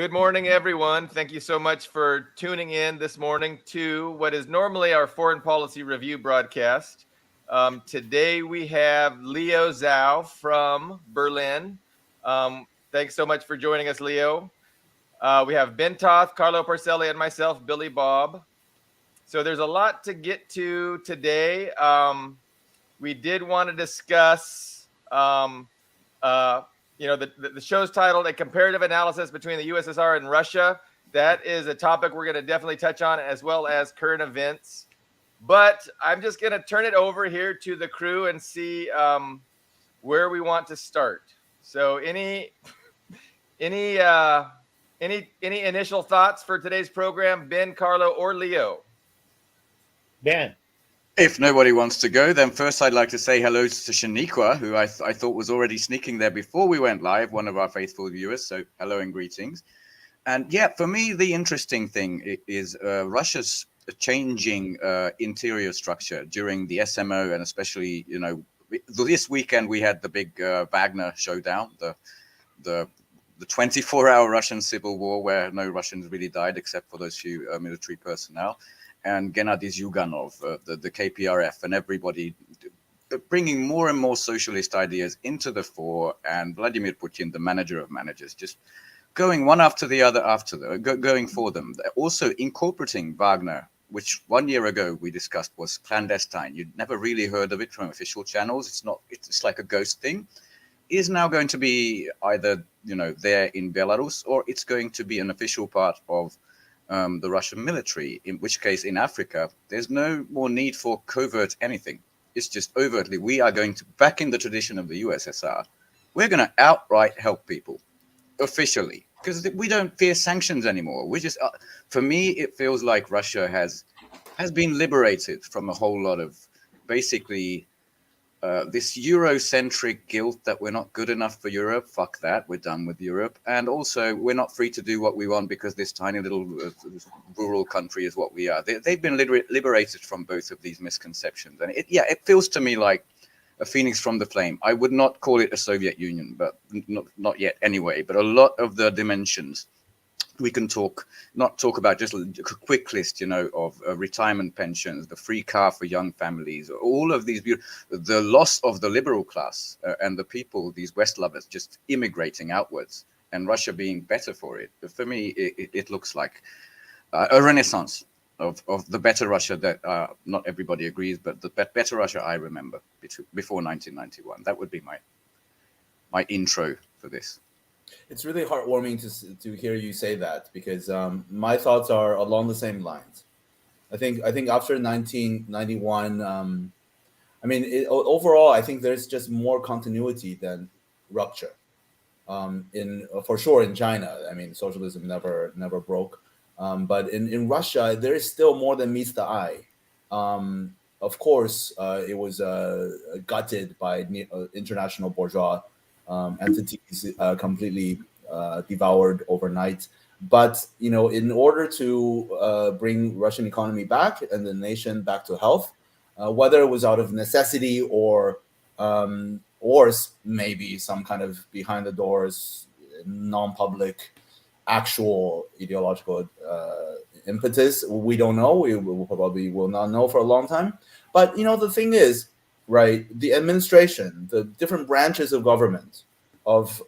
Good morning, everyone. Thank you so much for tuning in this morning to what is normally our foreign policy review broadcast. Today we have Leo Zhao from Berlin. Thanks so much for joining us, Leo. We have Ben Toth, Carlo Parcelli, and myself, Billy Bob. So there's a lot to get to today. We did want to discuss uh, the show's titled A Comparative Analysis Between the USSR and Russia. That is a topic we're going to definitely touch on, as well as current events. But I'm just going to turn it over here to the crew and see where we want to start. So any uh, any initial thoughts for today's program, Ben, Carlo, or Leo? Ben. If nobody wants to go, then first I'd like to say hello to Shaniqua, who I thought was already sneaking there before we went live, one of our faithful viewers. So hello and greetings. And yeah, for me, the interesting thing is Russia's changing interior structure during the SMO, and especially, this weekend we had the big Wagner showdown, the 24-hour Russian civil war where no Russians really died except for those few military personnel. And Gennady Zyuganov, the KPRF, and everybody bringing more and more socialist ideas into the fore, and Vladimir Putin, the manager of managers, just going one after the other going for them. They're also incorporating Wagner, which 1 year ago we discussed was clandestine. You'd never really heard of it from official channels. It's like a ghost thing. Is now going to be either, there in Belarus, or it's going to be an official part of the Russian military, in which case in Africa, there's no more need for covert anything. It's just overtly, we are going to, back in the tradition of the USSR, we're going to outright help people officially, because we don't fear sanctions anymore. We just, for me, it feels like Russia has been liberated from a whole lot of basically this Eurocentric guilt that we're not good enough for Europe. Fuck that. We're done with Europe. And also, we're not free to do what we want because this tiny little rural country is what we are. They've been liberated from both of these misconceptions. And it feels to me like a phoenix from the flame. I would not call it a Soviet Union, but not yet anyway. But a lot of the dimensions we can not talk about, just a quick list, of retirement pensions, the free car for young families, all of these, the loss of the liberal class and the people, these West lovers, just immigrating outwards, and Russia being better for it. For me, it looks like a renaissance of the better Russia that not everybody agrees, but the better Russia I remember before 1991. That would be my intro for this. It's really heartwarming to hear you say that, because my thoughts are along the same lines. I think after 1991, overall, I think there's just more continuity than rupture. For sure in China, socialism never broke, but in Russia, there is still more than meets the eye. Of course, it was gutted by international bourgeois entities, completely devoured overnight. But in order to bring Russian economy back and the nation back to health, whether it was out of necessity or maybe some kind of behind the doors, non-public, actual ideological impetus, we don't know. We probably will not know for a long time. But the thing is, right, the administration, the different branches of government, of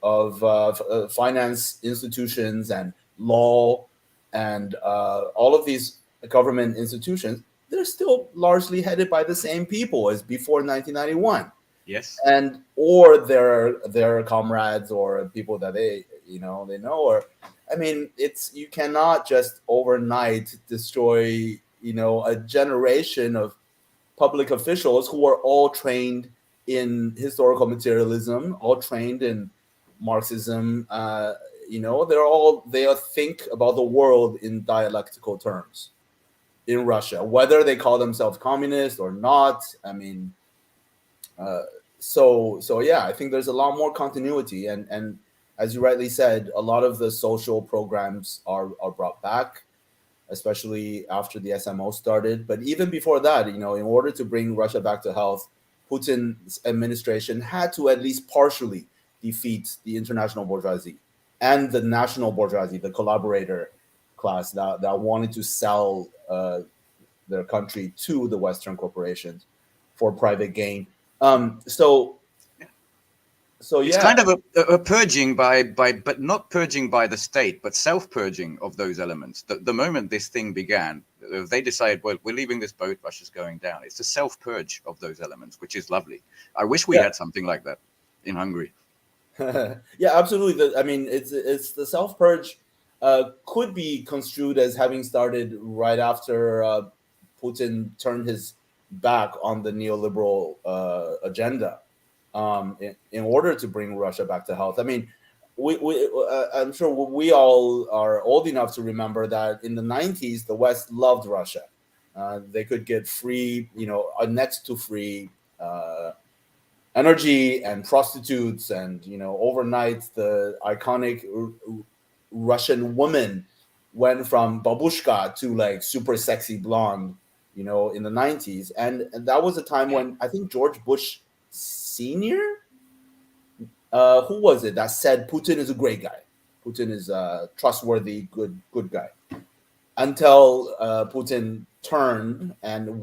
finance institutions and law, and all of these government institutions, they're still largely headed by the same people as before 1991. Yes. And or their comrades or people that they know, or you cannot just overnight destroy a generation of public officials who are all trained in historical materialism, all trained in Marxism. They think about the world in dialectical terms in Russia, whether they call themselves communist or not. I think there's a lot more continuity, and as you rightly said, a lot of the social programs are brought back, especially after the SMO started. But even before that, in order to bring Russia back to health, Putin's administration had to at least partially defeat the international bourgeoisie and the national bourgeoisie, the collaborator class that wanted to sell their country to the Western corporations for private gain. So It's yeah, kind of a purging but not purging by the state, but self-purging of those elements. The moment this thing began, they decided, well, we're leaving this boat, Russia's going down. It's a self-purge of those elements, which is lovely. I wish we yeah. had something like that in Hungary. Yeah, absolutely. I mean, it's the self purge could be construed as having started right after Putin turned his back on the neoliberal agenda in order to bring Russia back to health. I mean, I'm sure we all are old enough to remember that in the 90s, the West loved Russia. They could get free, next to free. Energy and prostitutes, and overnight the iconic Russian woman went from babushka to like super sexy blonde, in the 90s, and that was a time when I think George Bush Senior, who was it that said Putin is a great guy, Putin is a trustworthy, good guy, until Putin turned and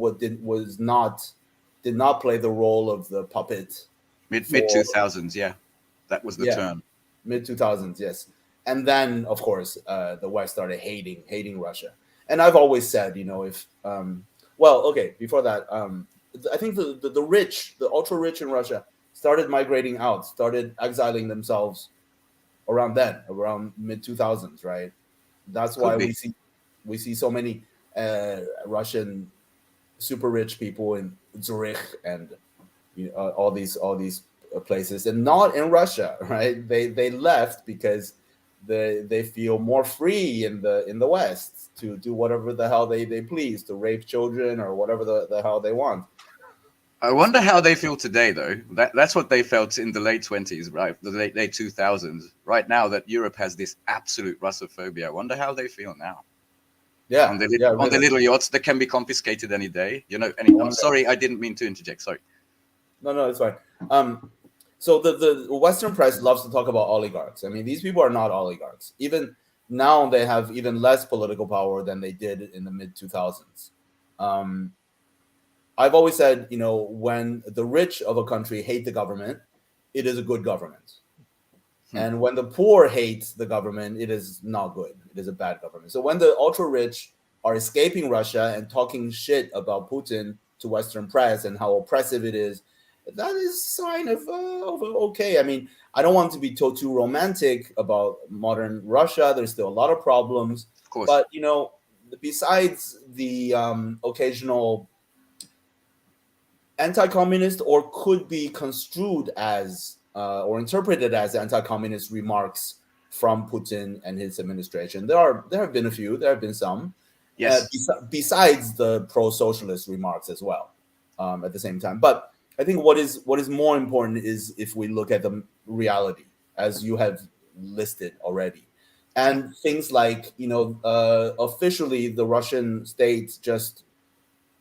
did not play the role of the puppet Mid for 2000s, yeah, that was the yeah turn. mid 2000s, yes. And then of course the West started hating Russia. And I've always said, if well, okay, before that, I think the rich, the ultra rich in Russia started migrating out, started exiling themselves around mid 2000s, right? That's Could why be. we see so many Russian super rich people in Zurich and all these places, and not in Russia, right? They left because they feel more free in the West to do whatever the hell they please, to rape children or whatever the hell they want. I wonder how they feel today, though. That's what they felt in the late 20s, right? The late 2000s. Right now that Europe has this absolute Russophobia, I wonder how they feel now. Yeah, yeah, On the really. little yachts that can be confiscated any day. I'm sorry, I didn't mean to interject. Sorry. No, it's fine. So the Western press loves to talk about oligarchs. I mean, these people are not oligarchs. Even now, they have even less political power than they did in the mid 2000s. Um, I've always said, when the rich of a country hate the government, it is a good government. And when the poor hate the government, it is not good. It is a bad government. So when the ultra rich are escaping Russia and talking shit about Putin to Western press and how oppressive it is, that is a sign of okay. I mean, I don't want to be too romantic about modern Russia. There's still a lot of problems, Of course. but besides the occasional anti-communist, or could be construed as or interpreted as anti-communist remarks from Putin and his administration. There have been a few. There have been some. Yes. Besides the pro-socialist remarks as well, at the same time. But I think what is more important is if we look at the reality, as you have listed already, and things like officially the Russian state just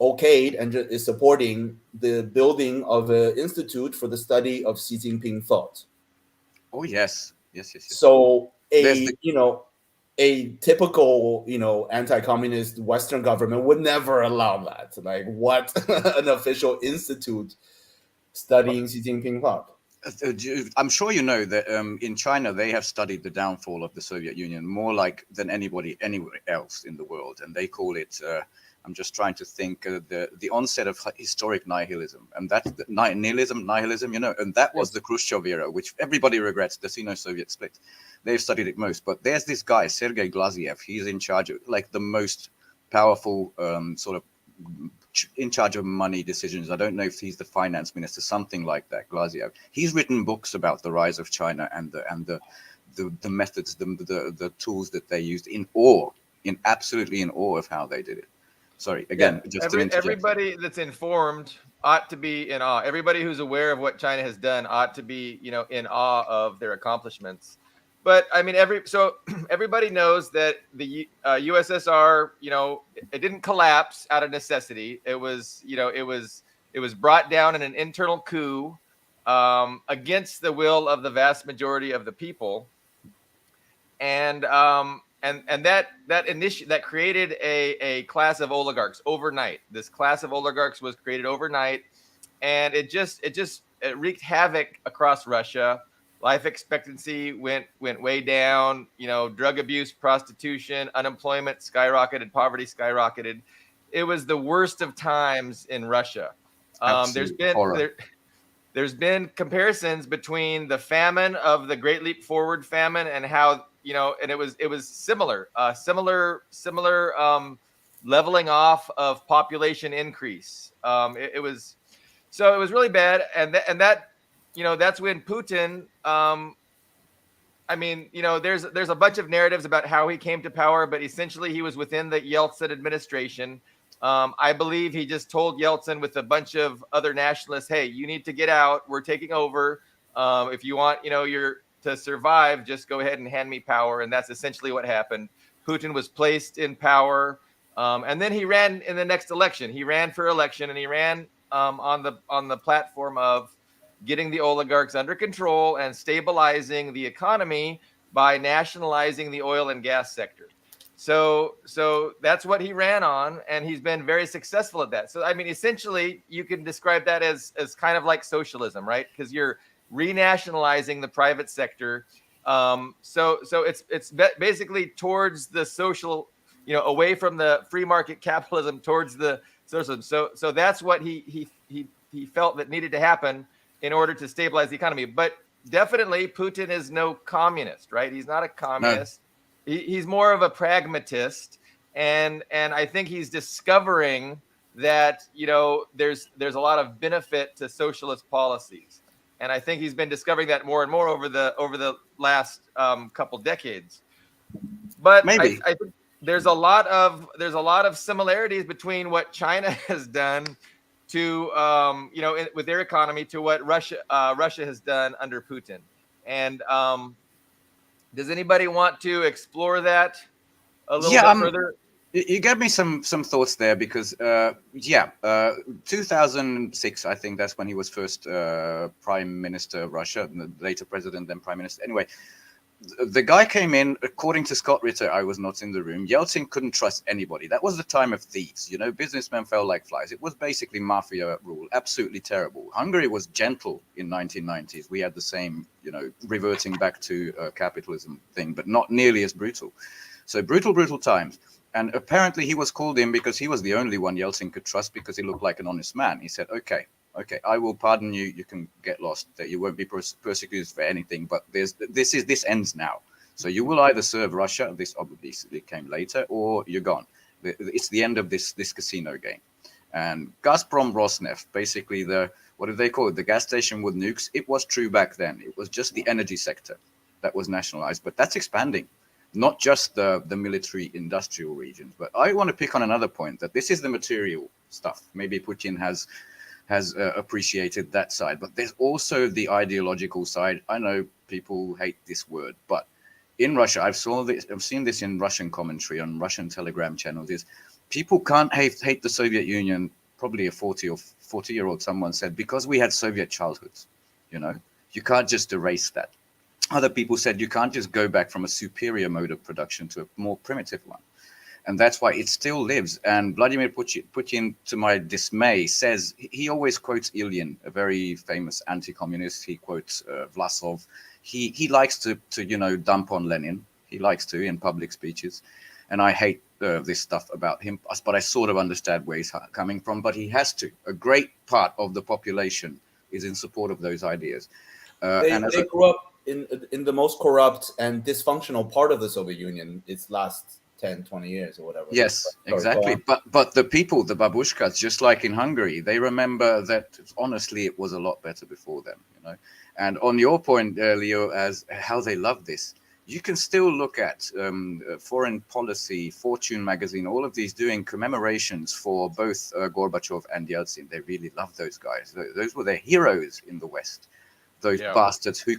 okayed and is supporting the building of an institute for the study of Xi Jinping thought. Oh, yes. Yes. So There's the a typical anti-communist Western government would never allow that. Like, what? An official institute studying Xi Jinping thought. I'm sure you know that in China they have studied the downfall of the Soviet Union more like than anybody anywhere else in the world, and they call it. I'm just trying to think the onset of historic nihilism, and that's nihilism, and that was the Khrushchev era, which everybody regrets. The Sino-Soviet split. They've studied it most, but there's this guy Sergei Glaziev. He's in charge of like the most powerful sort of in charge of money decisions. I don't know if he's the finance minister, something like that. Glaziev. He's written books about the rise of China and the methods, the tools that they used. Absolutely in awe of how they did it. Sorry, again, just to interject. Everybody that's informed ought to be in awe. Everybody who's aware of what China has done ought to be, in awe of their accomplishments. But I mean, everybody knows that the USSR, it didn't collapse out of necessity. It was brought down in an internal coup against the will of the vast majority of the people. and that created a class of oligarchs overnight. This class of oligarchs was created overnight, and it wreaked havoc across Russia. Life expectancy went way down. Drug abuse, prostitution, unemployment skyrocketed, poverty skyrocketed. It was the worst of times in Russia. Absolute horror. There's been comparisons between the famine of the Great Leap Forward famine and how, and it was similar leveling off of population increase. It was really bad, and that's when Putin. There's a bunch of narratives about how he came to power, but essentially he was within the Yeltsin administration. I believe he just told Yeltsin with a bunch of other nationalists, "Hey, you need to get out. We're taking over. If you want, to survive, just go ahead and hand me power." And that's essentially what happened. Putin was placed in power, and then he ran in the next election. He ran for election, and he ran on the platform of getting the oligarchs under control and stabilizing the economy by nationalizing the oil and gas sector. So that's what he ran on, and he's been very successful at that. So essentially, you can describe that as kind of like socialism, right? Because you're renationalizing the private sector. So it's basically towards the social, away from the free market capitalism towards the socialism. So that's what he felt that needed to happen in order to stabilize the economy. But definitely, Putin is no communist, right? He's not a communist. No. He's more of a pragmatist, and I think he's discovering that there's a lot of benefit to socialist policies, and I think he's been discovering that more and more over the last couple decades. But maybe I think there's a lot of similarities between what China has done to with their economy to what Russia has done under Putin. And does anybody want to explore that a little bit further? You gave me some thoughts there because 2006, I think that's when he was first prime minister of Russia, later president, then prime minister. Anyway, the guy came in, according to Scott Ritter, I was not in the room. Yeltsin couldn't trust anybody. That was the time of thieves. Businessmen fell like flies. It was basically mafia rule, absolutely terrible. Hungary was gentle in 1990s. We had the same, reverting back to capitalism thing, but not nearly as brutal. So brutal times. And apparently he was called in because he was the only one Yeltsin could trust because he looked like an honest man. He said, okay, I will pardon you. You can get lost. That you won't be persecuted for anything. But this ends now. So you will either serve Russia. This obviously came later, or you're gone. It's the end of this casino game. And Gazprom, Rosneft, basically what did they call it? The gas station with nukes. It was true back then. It was just the energy sector that was nationalized, but that's expanding. Not just the military industrial regions. But I want to pick on another point that this is the material stuff. Maybe Putin has appreciated that side, but there's also the ideological side. I know people hate this word, but in Russia, I've seen this in Russian commentary on Russian Telegram channels. Is people can't hate the Soviet Union. Probably a 40-year-old someone said, because we had Soviet childhoods. You can't just erase that. Other people said you can't just go back from a superior mode of production to a more primitive one. And that's why it still lives. And Vladimir Putin, to my dismay, says, he always quotes Ilyin, a very famous anti-communist. He quotes Vlasov. He likes to dump on Lenin. He likes to in public speeches. And I hate this stuff about him, but I sort of understand where he's coming from. But he has to. A great part of the population is in support of those ideas. They grew up in the most corrupt and dysfunctional part of the Soviet Union. Its last 10, 20 years or whatever. Yes, exactly. But the people, the babushkas, just like in Hungary, they remember that honestly it was a lot better before them, And on your point, Leo, as how they love this, you can still look at Foreign Policy, Fortune magazine, all of these doing commemorations for both Gorbachev and Yeltsin. They really love those guys. Those were their heroes in the West. Those bastards who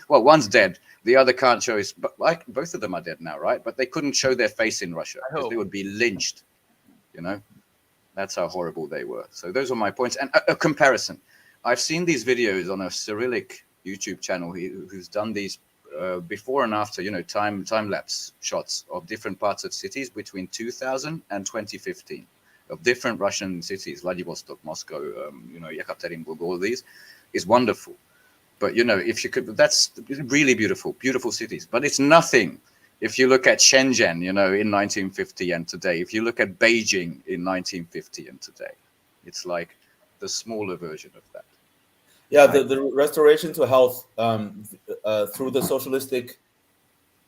well, one's dead, the other can't show his, but like both of them are dead now, right? But they couldn't show their face in Russia because they would be lynched, That's how horrible they were. So those are my points. And a comparison. I've seen these videos on a Cyrillic YouTube channel who's done these before and after, time lapse shots of different parts of cities between 2000 and 2015 of different Russian cities, Vladivostok, Moscow, Yekaterinburg, all these is wonderful. But if you could, that's really beautiful cities. But it's nothing if you look at Shenzhen, in 1950 and today. If you look at Beijing in 1950 and today, it's like the smaller version of that. Yeah, the restoration to health through the socialistic,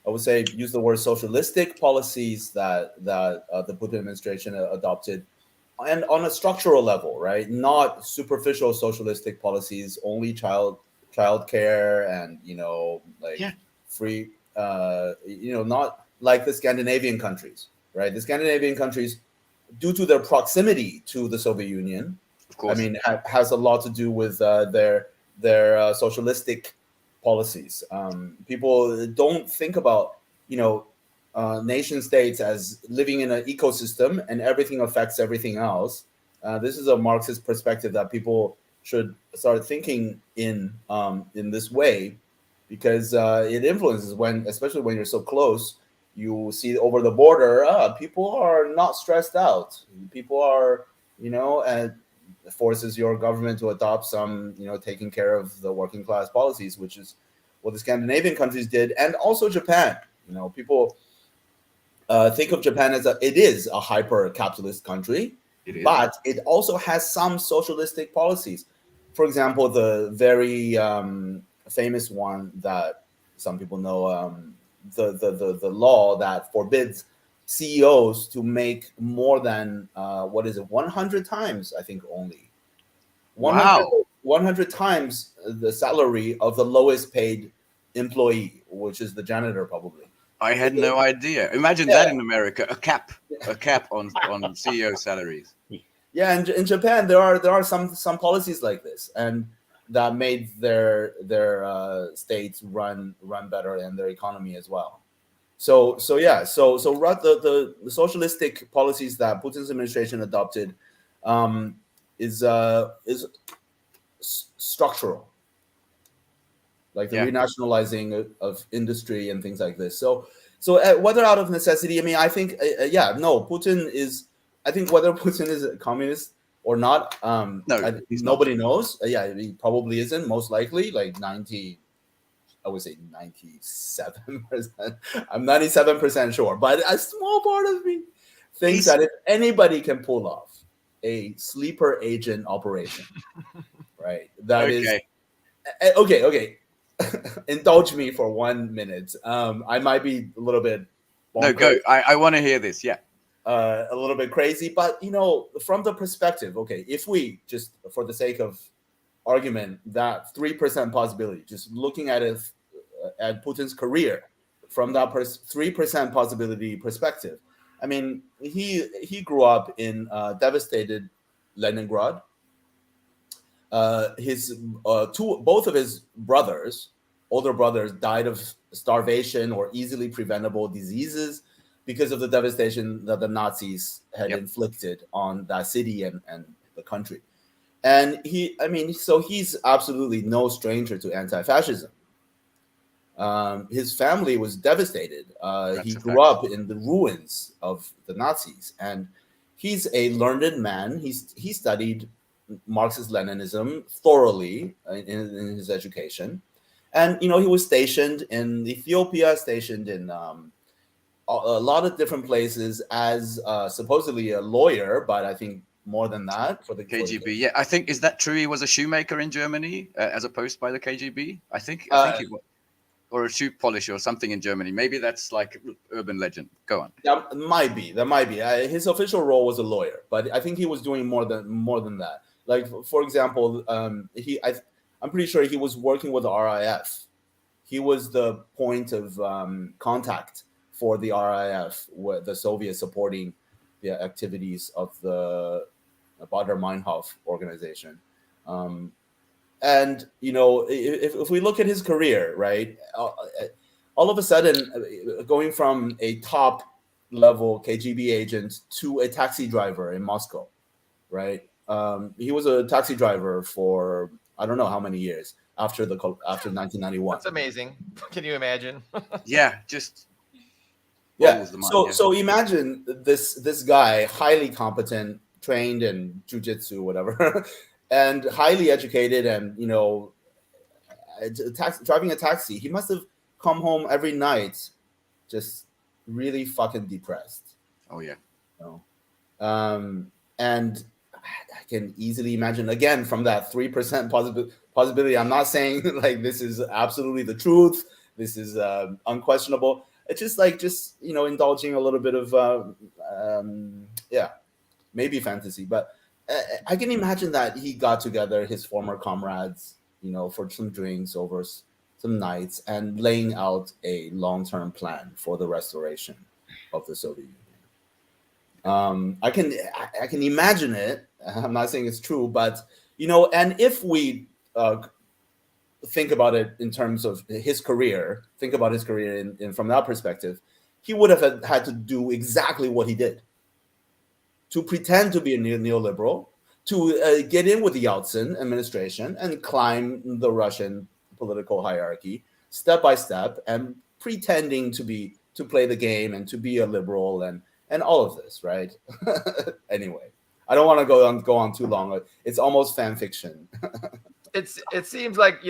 I would say, use the word socialistic policies that the Putin administration adopted, and on a structural level, right? Not superficial socialistic policies, only child care and free, not like the Scandinavian countries, right? The Scandinavian countries, due to their proximity to the Soviet Union, Of course. I mean, has a lot to do with their socialistic policies. People don't think about nation states as living in an ecosystem and everything affects everything else. This is a Marxist perspective that people should start thinking in this way, because it influences especially when you're so close. You see over the border, people are not stressed out. People are, and forces your government to adopt some, taking care of the working class policies, which is what the Scandinavian countries did, and also Japan. People think of Japan as it is a hyper capitalist country, but it also has some socialistic policies. For example, the very famous one that some people know, the law that forbids CEOs to make more than 100 times, I think, only 100 times the salary of the lowest paid employee, which is the janitor, probably. I had no idea. Imagine that in America, a cap on CEO salaries. Yeah, and in Japan there are some policies like this, and that made their states run better and their economy as well. So the socialistic policies that Putin's administration adopted is structural, like the renationalizing of industry and things like this. So whether out of necessity, I mean, I think Putin is. I think whether Putin is a communist or not, nobody knows. He probably isn't. Most likely, like 90. I would say 97%. I'm 97% sure, but a small part of me thinks that if anybody can pull off a sleeper agent operation, right? That is okay. Indulge me for 1 minute. I might be a little bit bonkers. No, go. I want to hear this. Yeah. A little bit crazy, but from the perspective, okay, if we just, for the sake of argument, that 3% possibility, just looking at it at Putin's career from that 3% possibility perspective, I mean, he grew up in devastated Leningrad. Both of his older brothers, died of starvation or easily preventable diseases because of the devastation that the Nazis had inflicted on that city and the country. And he's absolutely no stranger to anti-fascism. His family was devastated. He grew up in the ruins of the Nazis, and he's a learned man. He studied Marxist-Leninism thoroughly in his education, and he was stationed in Ethiopia, stationed in a lot of different places as supposedly a lawyer, but I think more than that for the KGB. Yeah, I think, is that true? He was a shoemaker in Germany as opposed by the KGB. I think he was, or a shoe polisher or something in Germany. Maybe that's like urban legend. Go on. That might be. His official role was a lawyer, but I think he was doing more than that. Like, for example, I'm pretty sure he was working with the RIF. He was the point of contact for the RIF, with the Soviets supporting the activities of the Baader-Meinhof organization. And if we look at his career, right, all of a sudden, going from a top level KGB agent to a taxi driver in Moscow, right? He was a taxi driver for I don't know how many years, after 1991. That's amazing. Can you imagine? Yeah, just Yeah. boggles the mind. So Yeah. so imagine this guy, highly competent, trained in jujitsu, whatever, and highly educated, and driving a taxi. He must have come home every night, just really fucking depressed. Oh yeah. You know? And I can easily imagine, again, from that 3% possibility. I'm not saying like this is absolutely the truth. This is unquestionable. It's just indulging a little bit of yeah, maybe fantasy, but I can imagine that he got together his former comrades, for some drinks over some nights, and laying out a long-term plan for the restoration of the Soviet Union. I can imagine it. I'm not saying it's true, but and if we think about it in terms of his career, think about his career in from that perspective, he would have had to do exactly what he did, to pretend to be a neoliberal, to get in with the Yeltsin administration and climb the Russian political hierarchy step by step, and pretending to play the game and to be a liberal and all of this, right? Anyway, I don't want to go on too long. It's almost fan fiction. It seems like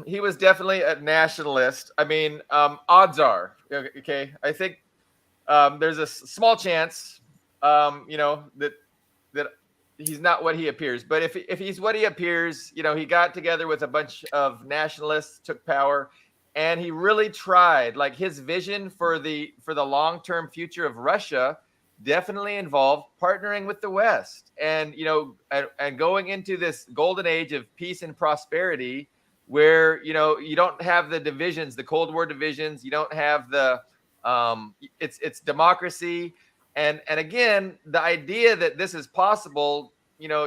he was definitely a nationalist. I mean, odds are okay. I think there's a small chance, that he's not what he appears. But if he's what he appears, he got together with a bunch of nationalists, took power, and he really tried. Like, his vision for the long-term future of Russia definitely involved partnering with the West, and and going into this golden age of peace and prosperity, where you don't have the divisions, the Cold War divisions. You don't have the it's democracy, and again, the idea that this is possible,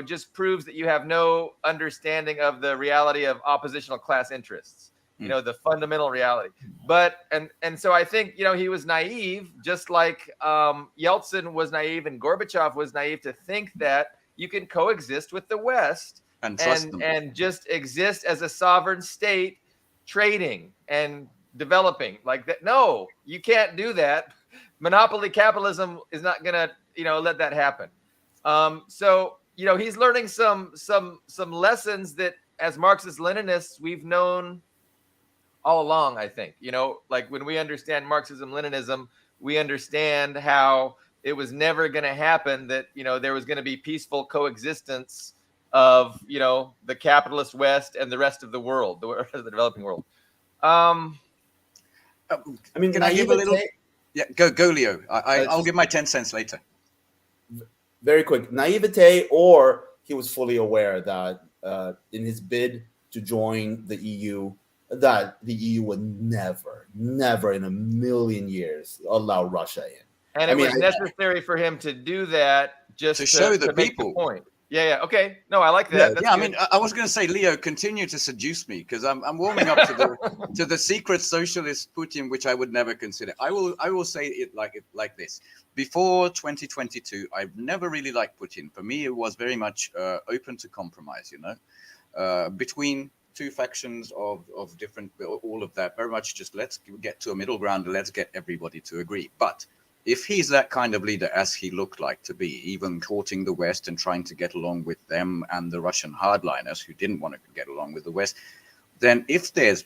just proves that you have no understanding of the reality of oppositional class interests. The fundamental reality. But and so I think he was naive, just like Yeltsin was naive and Gorbachev was naive, to think that you can coexist with the West And trust them. and just exist as a sovereign state, trading and developing like that. No, you can't do that. Monopoly capitalism is not gonna let that happen. So he's learning some lessons that, as Marxist Leninists, we've known all along. I think like, when we understand Marxism Leninism, we understand how it was never going to happen, that there was going to be peaceful coexistence of the capitalist West and the rest of the world, the developing world. I mean, Can I give a little? Yeah, go, Leo. I'll just- give my 10 cents later. Very quick, naivete, or he was fully aware that in his bid to join the EU, that the EU would never in a million years allow Russia in. And it was necessary for him to do that, just To show the make people. the point. Yeah. Okay. No, I like that. That's I good. mean, I was going to say, Leo, continue to seduce me, because I'm warming up to the secret socialist Putin, which I would never consider. I will say it like this. Before 2022, I've never really liked Putin. For me, it was very much open to compromise. Between two factions of different, all of that, very much just let's get to a middle ground, let's get everybody to agree. But if he's that kind of leader, as he looked like to be, even courting the West and trying to get along with them and the Russian hardliners who didn't want to get along with the West, then if there's,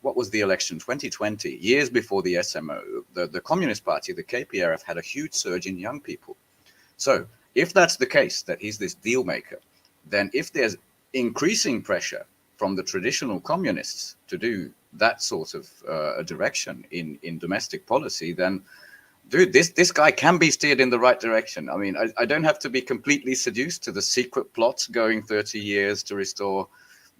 what was the election, 2020, years before the SMO, the Communist Party, the KPRF, had a huge surge in young people. So if that's the case, that he's this deal maker, then if there's increasing pressure from the traditional communists to do that sort of direction in domestic policy, then dude, this guy can be steered in the right direction. I mean, I don't have to be completely seduced to the secret plots going 30 years to restore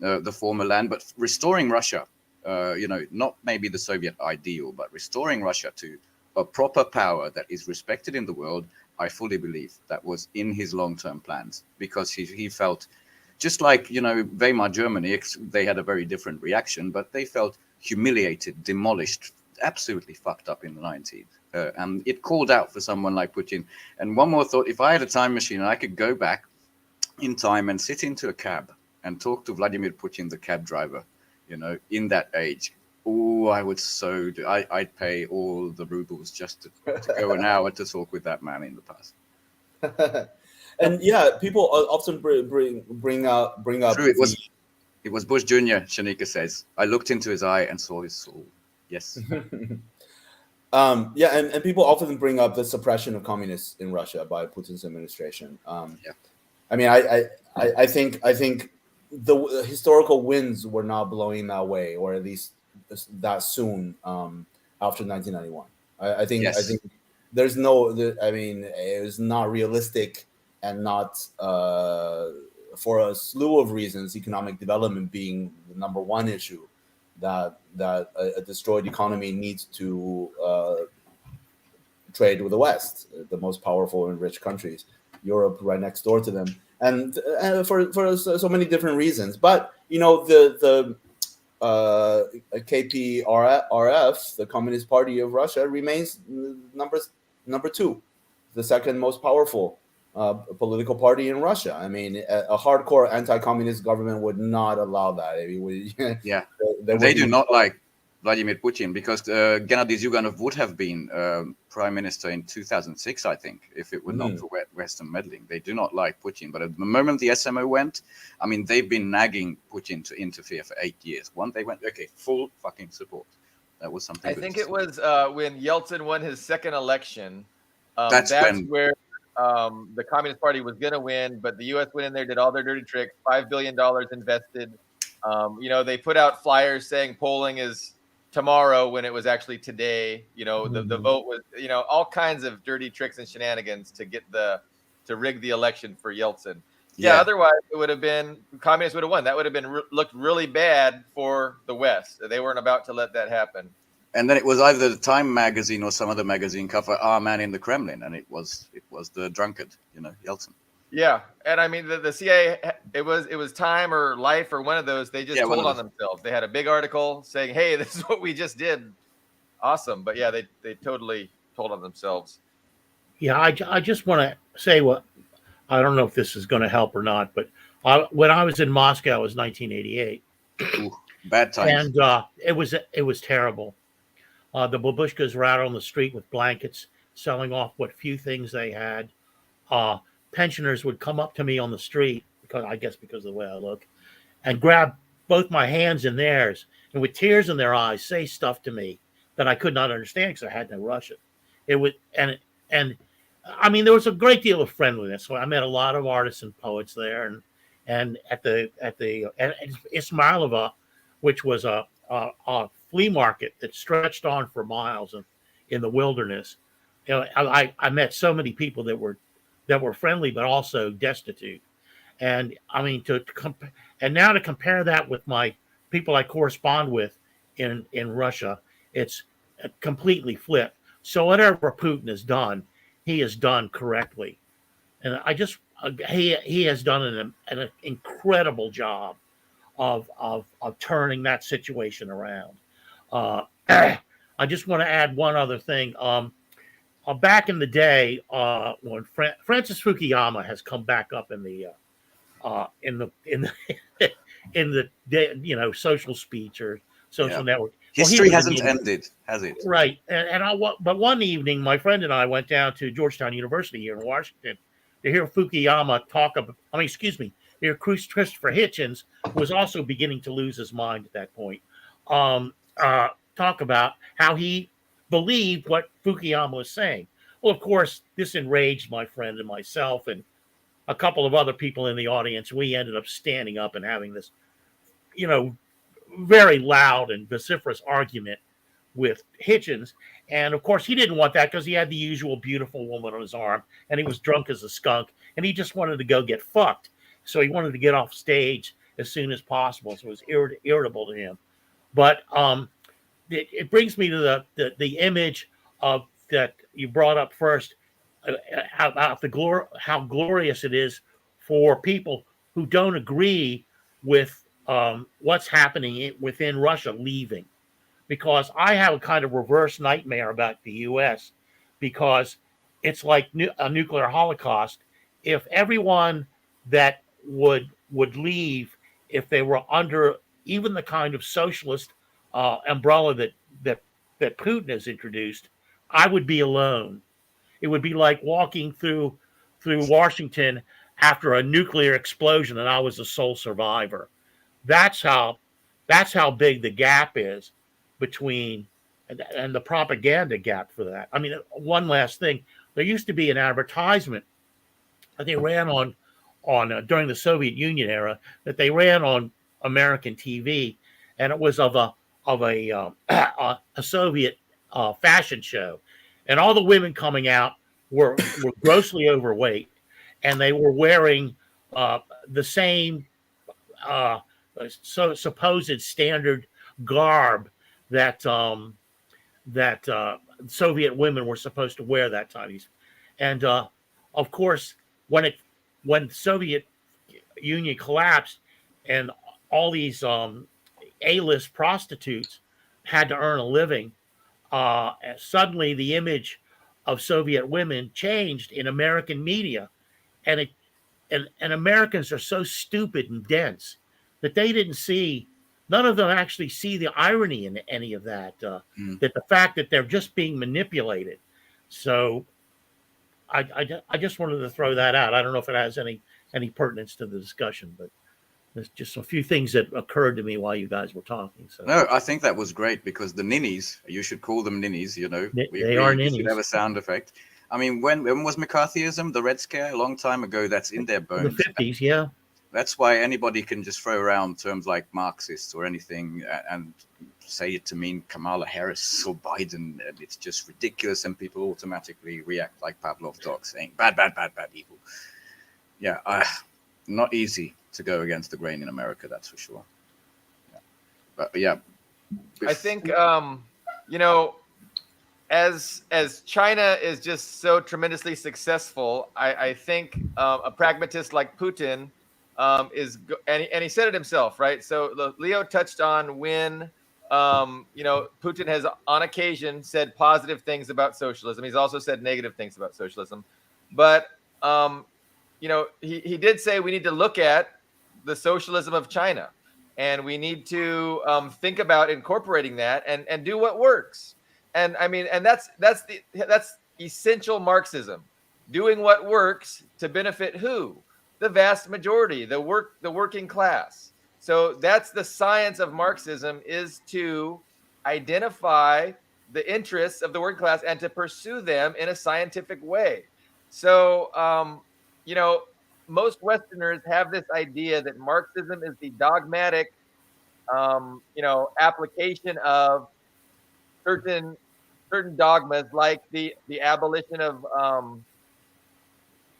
the former land, but restoring Russia, not maybe the Soviet ideal, but restoring Russia to a proper power that is respected in the world. I fully believe that was in his long-term plans, because he felt, just like, Weimar Germany, they had a very different reaction, but they felt humiliated, demolished, absolutely fucked up in the 90s. And it called out for someone like Putin. And one more thought, if I had a time machine and I could go back in time and sit into a cab and talk to Vladimir Putin, the cab driver, in that age. Oh, I would so do. I'd pay all the rubles just to go an hour to talk with that man in the past. And yeah, people often bring up True, it was Bush Jr., Shanika says. I looked into his eye and saw his soul. Yes. Yeah, and people often bring up the suppression of communists in Russia by Putin's administration. Yeah. I mean, I think the historical winds were not blowing that way, or at least that soon after 1991. I think Yes. I think there's no. I mean, it's not realistic, and not for a slew of reasons. Economic development being the number one issue that a destroyed economy needs to trade with the West, the most powerful and rich countries, Europe right next door to them, and for so many different reasons. But the KPRF, the Communist Party of Russia, remains number two, the second most powerful political party in Russia. I mean, a hardcore anti-communist government would not allow that. I mean, Yeah. they They do not like Vladimir Putin because Gennady Zyuganov would have been prime minister in 2006, I think, if it were not for Western meddling. They do not like Putin. But at the moment the SMO went, I mean, they've been nagging Putin to interfere for 8 years. Once they went, okay, full fucking support. That was something. I think it was when Yeltsin won his second election. That's where the Communist Party was going to win, but the U.S. went in there, did all their dirty tricks, $5 billion invested. They put out flyers saying polling is tomorrow when it was actually today. The vote was, all kinds of dirty tricks and shenanigans to rig the election for Yeltsin. Yeah, otherwise it would have been communists would have won. That would have been looked really bad for the West. They weren't about to let that happen. And then it was either the Time magazine or some other magazine cover "Our Man in the Kremlin," and it was the drunkard, Yeltsin. Yeah, and I mean the CIA. It was Time or Life or one of those. They just told on themselves. They had a big article saying, "Hey, this is what we just did. Awesome!" But yeah, they totally told on themselves. Yeah, I just want to say what I don't know if this is going to help or not, but when I was in Moscow, it was 1988. Ooh, bad times. And it was terrible. The babushkas were out on the street with blankets, selling off what few things they had. Pensioners would come up to me on the street because of the way I look, and grab both my hands in theirs, and with tears in their eyes, say stuff to me that I could not understand because I had no Russian. It was and I mean there was a great deal of friendliness. So I met a lot of artists and poets there, and at Ismailova, which was a flea market that stretched on for miles in the wilderness. I met so many people that were friendly but also destitute, and I mean to compare that with my people I correspond with in Russia, it's completely flipped. So whatever Putin has done, he has done correctly, and he has done an incredible job of turning that situation around. I just want to add one other thing. Back in the day, when Francis Fukuyama has come back up in the social speech or social network. History hasn't ended, has it? Right. But one evening, my friend and I went down to Georgetown University here in Washington to hear Fukuyama hear Christopher Hitchens, who was also beginning to lose his mind at that point, talk about how he believed what Fukuyama was saying. Well, of course, this enraged my friend and myself and a couple of other people in the audience. We ended up standing up and having this, very loud and vociferous argument with Hitchens. And of course, he didn't want that because he had the usual beautiful woman on his arm and he was drunk as a skunk and he just wanted to go get fucked. So he wanted to get off stage as soon as possible. So it was irritable to him. But it brings me to the image of that you brought up first about how glorious it is for people who don't agree with what's happening within Russia leaving. Because I have a kind of reverse nightmare about the U.S. because it's like a nuclear holocaust. If everyone that would leave if they were under even the kind of socialist umbrella that Putin has introduced, I would be alone. It would be like walking through Washington after a nuclear explosion, and I was the sole survivor. That's how big the gap is between and the propaganda gap for that. I mean, one last thing: there used to be an advertisement that they ran on during the Soviet Union era that they ran on American TV, and it was of a a Soviet fashion show, and all the women coming out were grossly overweight, and they were wearing the same uh, supposed standard garb that Soviet women were supposed to wear that time. And of course, when it when Soviet Union collapsed, and all these A-list prostitutes had to earn a living, suddenly the image of Soviet women changed in American media, and it and Americans are so stupid and dense that they didn't see. None of them actually see the irony in any of that. That the fact that they're just being manipulated. So I just wanted to throw that out. I don't know if it has any pertinence to the discussion, but there's just a few things that occurred to me while you guys were talking. So No, I think that was great because the ninnies, you should call them ninnies, you know. They are You should ninnies. have a sound effect. I mean, when was McCarthyism, the Red Scare? A long time ago, that's in their The bones. 50s, yeah. That's why anybody can just throw around terms like Marxists or anything and say it to mean Kamala Harris or Biden. And it's just ridiculous. And people automatically react like Pavlov dog saying, bad, bad, bad, bad, evil. Yeah, not easy to go against the grain in America, that's for sure. Yeah. But yeah. I think you know, as China is just so tremendously successful, I think a pragmatist like Putin and he said it himself, right? So Leo touched on when you know, Putin has on occasion said positive things about socialism. He's also said negative things about socialism, but you know, he did say we need to look at the socialism of China, and we need to think about incorporating that and do what works. And I mean, and that's essential Marxism, doing what works to benefit who? The vast majority, the working class. So that's the science of Marxism, is to identify the interests of the working class and to pursue them in a scientific way. So you know, most Westerners have this idea that Marxism is the dogmatic you know, application of certain dogmas, like the abolition of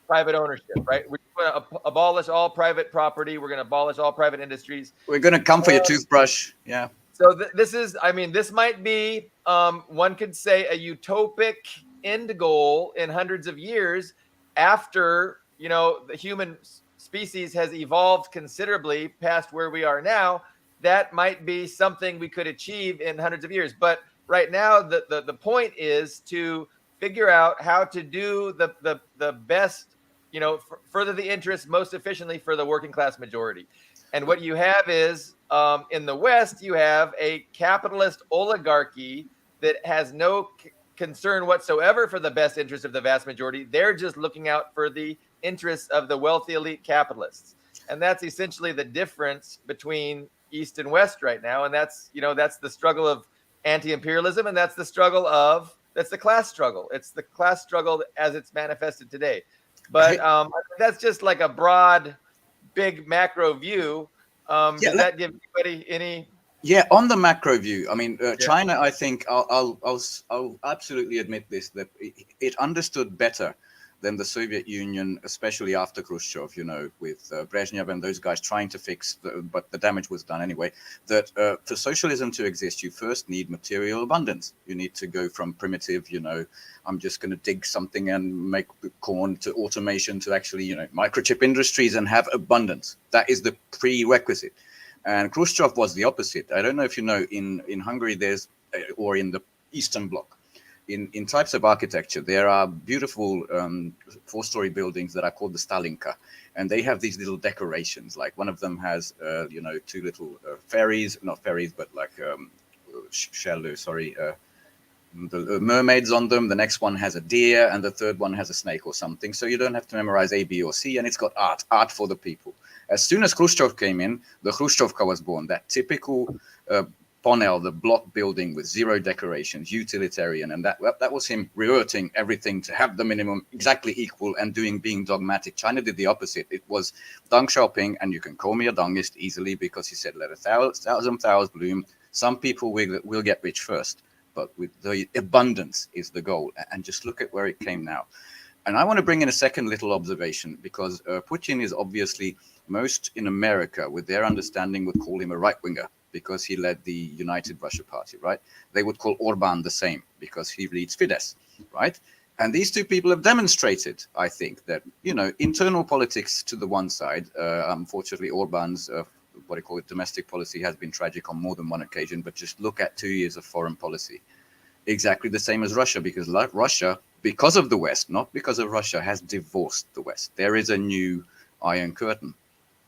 private ownership, right? We're going to abolish all private property. We're going to abolish all private industries. We're going to come for your toothbrush. Yeah. So this is, I mean, this might be, one could say, a utopic end goal in hundreds of years after, you know, the human species has evolved considerably past where we are now. That might be something we could achieve in hundreds of years. But right now, the point is to figure out how to do the best, you know, further the interests most efficiently for the working class majority. And what you have is, in the West, you have a capitalist oligarchy that has no concern whatsoever for the best interest of the vast majority. They're just looking out for the interests of the wealthy elite capitalists. And that's essentially the difference between East and West right now. And that's, you know, that's the struggle of anti-imperialism, and that's the class struggle. It's the class struggle as it's manifested today. But that's just like a broad, big macro view. Does that give anybody any? Yeah, on the macro view, I mean, China, I think I'll absolutely admit this, that it understood better than the Soviet Union, especially after Khrushchev, you know, with Brezhnev and those guys trying to fix, but the damage was done anyway, that for socialism to exist, you first need material abundance. You need to go from primitive, you know, I'm just going to dig something and make corn, to automation, to actually, you know, microchip industries and have abundance. That is the prerequisite. And Khrushchev was the opposite. I don't know if you know, in Hungary, or in the Eastern Bloc, in types of architecture, there are beautiful 4-story buildings that are called the Stalinka, and they have these little decorations. Like one of them has, two little fairies, not fairies, but like the mermaids on them. The next one has a deer, and the third one has a snake or something. So you don't have to memorize A, B, or C, and it's got art for the people. As soon as Khrushchev came in, the Khrushchevka was born. That typical Ponel, the block building with zero decorations, utilitarian, and that was him reverting everything to have the minimum exactly equal and being dogmatic. China did the opposite. It was Deng Xiaoping, and you can call me a Dengist easily because he said, "Let 1,000 flowers bloom. Some people will get rich first, but with the abundance is the goal." And just look at where it came now. And I want to bring in a second little observation because Putin is obviously, most in America, with their understanding, would call him a right winger because he led the United Russia Party, right? They would call Orban the same because he leads Fidesz, right? And these two people have demonstrated, I think, that, internal politics to the one side, unfortunately, Orban's, domestic policy has been tragic on more than one occasion, but just look at 2 years of foreign policy. Exactly the same as Russia, because like Russia, because of the West, not because of Russia, has divorced the West. There is a new Iron Curtain.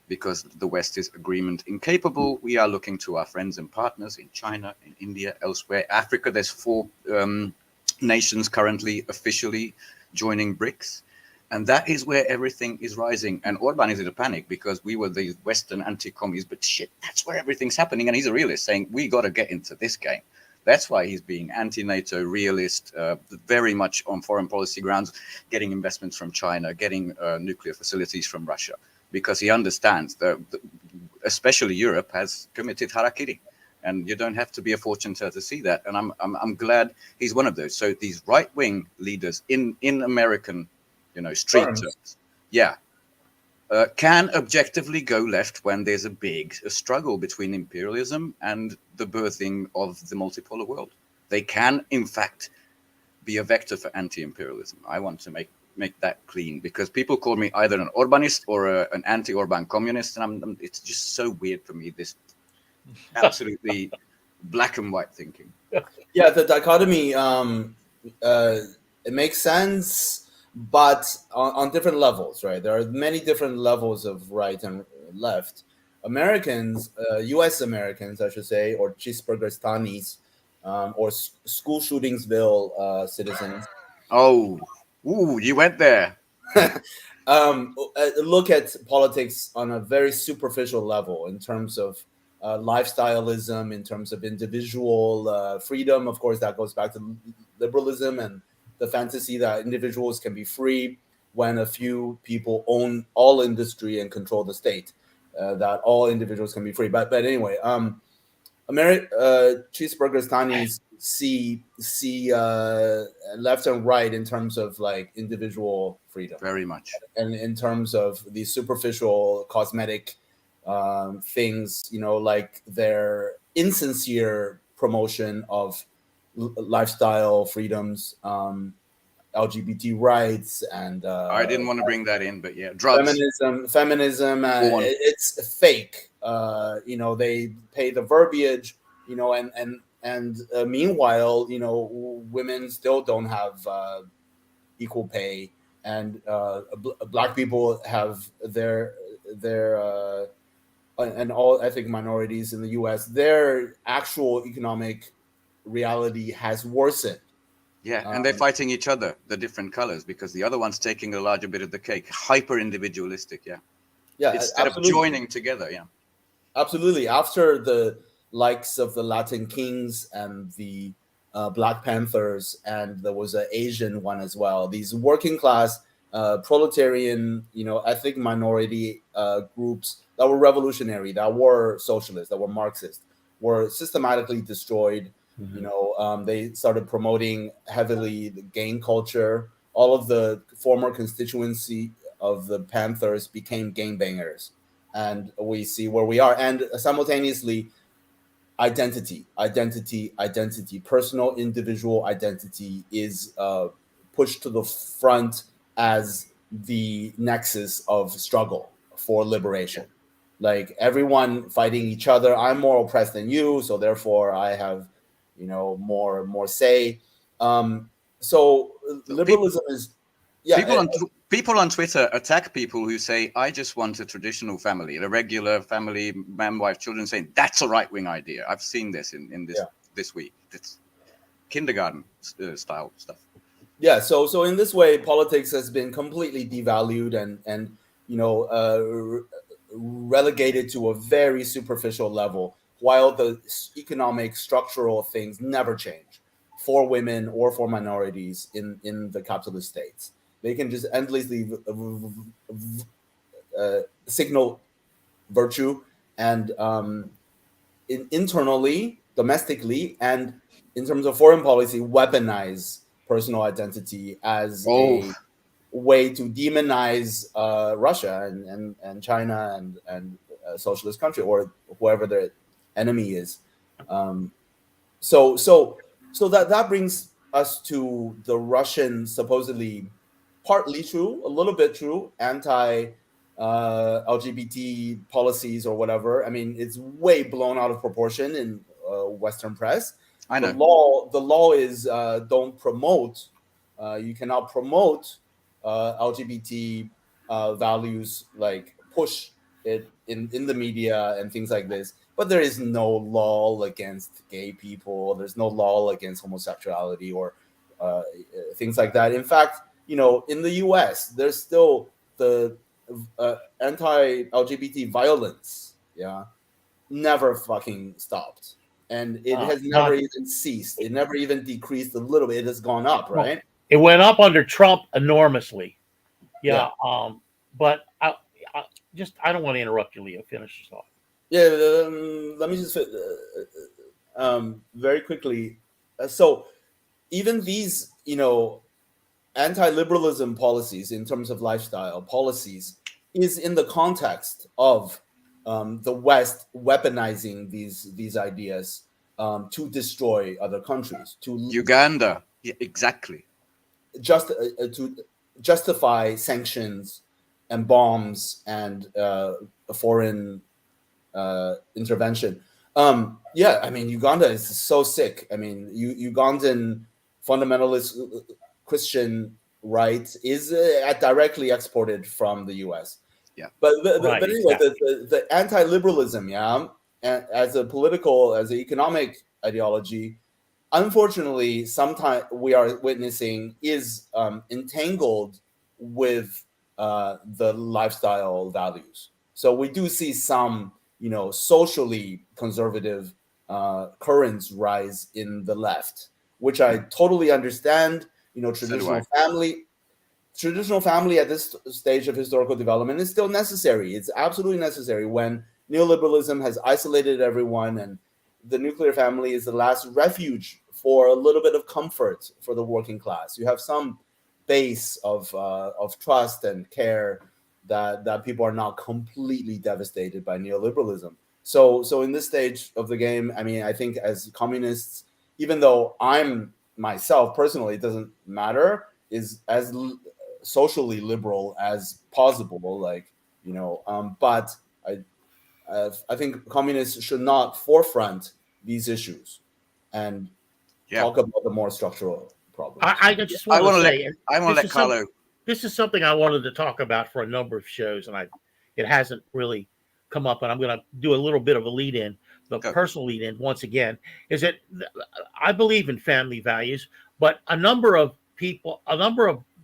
Because the West is agreement incapable, we are looking to our friends and partners in China, in India, elsewhere. Africa, there's 4 nations currently officially joining BRICS. And that is where everything is rising. And Orban is in a panic because we were the Western anti-commies, but shit, that's where everything's happening. And he's a realist saying, we got to get into this game. That's why he's being anti-NATO, realist, very much on foreign policy grounds, getting investments from China, getting nuclear facilities from Russia. Because he understands that, especially Europe, has committed harakiri, and you don't have to be a fortune teller to see that. And I'm glad he's one of those. So these right wing leaders in American, street terms, can objectively go left when there's a big struggle between imperialism and the birthing of the multipolar world. They can, in fact, be a vector for anti-imperialism. I want to make that clean because people call me either an Orbanist or an anti-Orban communist, and it's just so weird for me, this absolutely black and white thinking. Yeah, the dichotomy it makes sense, but on different levels, right? There are many different levels of right and left. Americans, U.S. Americans, I should say, or cheeseburgerstanis, or school shootingsville citizens. Oh, you went there. Look at politics on a very superficial level in terms of lifestyleism, in terms of individual freedom. Of course, that goes back to liberalism and the fantasy that individuals can be free when a few people own all industry and control the state. That all individuals can be free. But anyway, cheeseburgerstanis see left and right in terms of like individual freedom, very much, and in terms of the superficial cosmetic things, like their insincere promotion of lifestyle freedoms, LGBT rights, and I didn't want to bring that in, but yeah, drugs, feminism, it's fake. They pay the verbiage, and meanwhile, women still don't have equal pay, and black people have their and all ethnic minorities in the U.S., their actual economic reality has worsened. Yeah, and they're fighting each other, the different colors, because the other one's taking a larger bit of the cake. Hyper individualistic, yeah. Instead absolutely. of joining together, yeah. Absolutely. After the likes of the Latin Kings and the Black Panthers, and there was an Asian one as well. These working class, proletarian, ethnic minority groups that were revolutionary, that were socialist, that were Marxist, were systematically destroyed. Mm-hmm. They started promoting heavily the gang culture. All of the former constituency of the Panthers became gangbangers, and we see where we are. And simultaneously, identity, personal individual identity is pushed to the front as the nexus of struggle for liberation. Like everyone fighting each other. I'm more oppressed than you, so therefore I have more say. So So liberalism is, yeah, people on Twitter attack people who say, "I just want a traditional family, a regular family, man, wife, children," saying that's a right wing idea. I've seen this in Yeah. this week. It's kindergarten style stuff. yeah. So in this way, politics has been completely devalued and relegated to a very superficial level, while the economic structural things never change for women or for minorities in the capitalist states. They can just endlessly signal virtue and internally, domestically, and in terms of foreign policy, weaponize personal identity as Oh, a way to demonize Russia and China and socialist country or whoever their enemy is. Um, so so so that brings us to the Russian supposedly partly true, a little bit true, anti LGBT policies or whatever. I mean, it's way blown out of proportion in Western press. I know. The law is don't promote. You cannot promote LGBT values, like push it in the media and things like this. But there is no law against gay people. There's no law against homosexuality or things like that. In fact, in the U.S., there's still the anti-LGBT violence. Yeah, never fucking stopped, and it has never even ceased. It never even decreased a little bit. It has gone up, right? It went up under Trump enormously. Yeah. But I don't want to interrupt you, Leo. Finish your thought. Yeah. Let me just very quickly. So even these, anti-liberalism policies in terms of lifestyle policies is in the context of the West weaponizing these ideas to destroy other countries, to Uganda. Yeah, exactly. to justify sanctions and bombs and foreign intervention. Yeah, I mean, Uganda is so sick. I mean, Ugandan fundamentalist Christian right is directly exported from the U.S. Yeah, but Right, but anyway, exactly. the anti-liberalism, yeah, as an economic ideology, unfortunately, sometimes we are witnessing is entangled with the lifestyle values. So we do see some, socially conservative currents rise in the left, which I totally understand. So do I. Traditional family at this stage of historical development is still necessary. It's absolutely necessary when neoliberalism has isolated everyone, and the nuclear family is the last refuge for a little bit of comfort for the working class. You have some base of trust and care that people are not completely devastated by neoliberalism. So in this stage of the game, I mean, I think as communists, even though I'm myself personally, it doesn't matter, is as socially liberal as possible, like, but I think communists should not forefront these issues and talk about the more structural problems. I just want to say, I want to let Carlo. This is something I wanted to talk about for a number of shows, and it hasn't really come up. And I'm going to do a little bit of a lead in, the personal lead in once again, is that I believe in family values, but a number of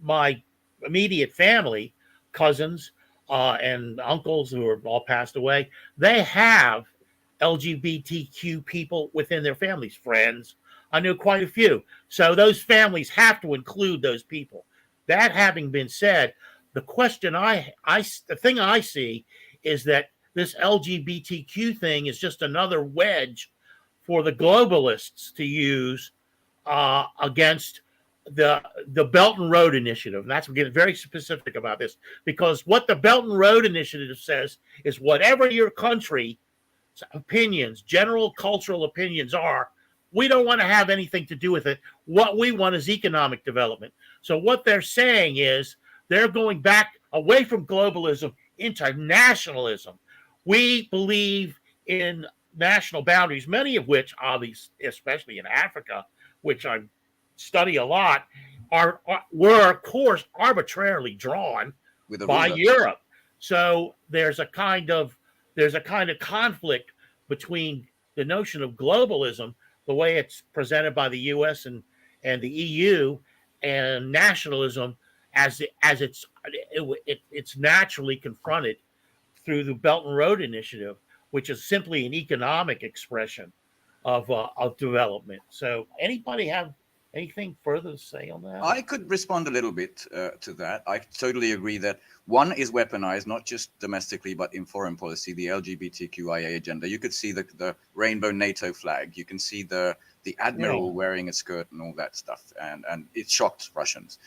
my immediate family, cousins and uncles who are all passed away, they have LGBTQ people within their families, friends. I knew quite a few. So those families have to include those people. That having been said, the question the thing I see is that this LGBTQ thing is just another wedge for the globalists to use against the Belt and Road Initiative. And that's getting very specific about this, because what the Belt and Road Initiative says is whatever your country's opinions, general cultural opinions are, we don't want to have anything to do with it. What we want is economic development. So what they're saying is they're going back away from globalism into nationalism. We believe in national boundaries, many of which, obviously, especially in Africa, which I'm study a lot, were of course arbitrarily drawn With a by ruler. Europe. So there's a kind of conflict between the notion of globalism, the way it's presented by the U.S. and the EU, and nationalism as it's naturally confronted through the Belt and Road Initiative, which is simply an economic expression of development. So, anybody have anything further to say on that? I could respond a little bit to that. I totally agree that one is weaponized, not just domestically, but in foreign policy, the LGBTQIA agenda. You could see the rainbow NATO flag. You can see the admiral wearing a skirt and all that stuff. And it shocked Russians.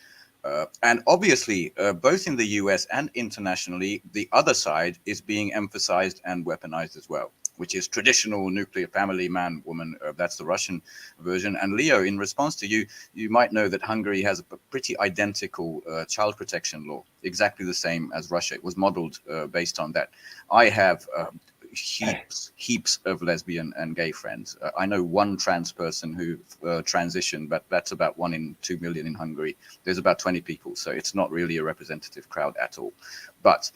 And obviously, both in the US and internationally, the other side is being emphasized and weaponized as well, which is traditional nuclear family, man, woman. That's the Russian version. And Leo, in response to you, you might know that Hungary has a pretty identical child protection law, exactly the same as Russia. It was modeled based on that. I have heaps of lesbian and gay friends. I know one trans person who transitioned, but that's about 1 in 2 million in Hungary. There's about 20 people, so it's not really a representative crowd at all. But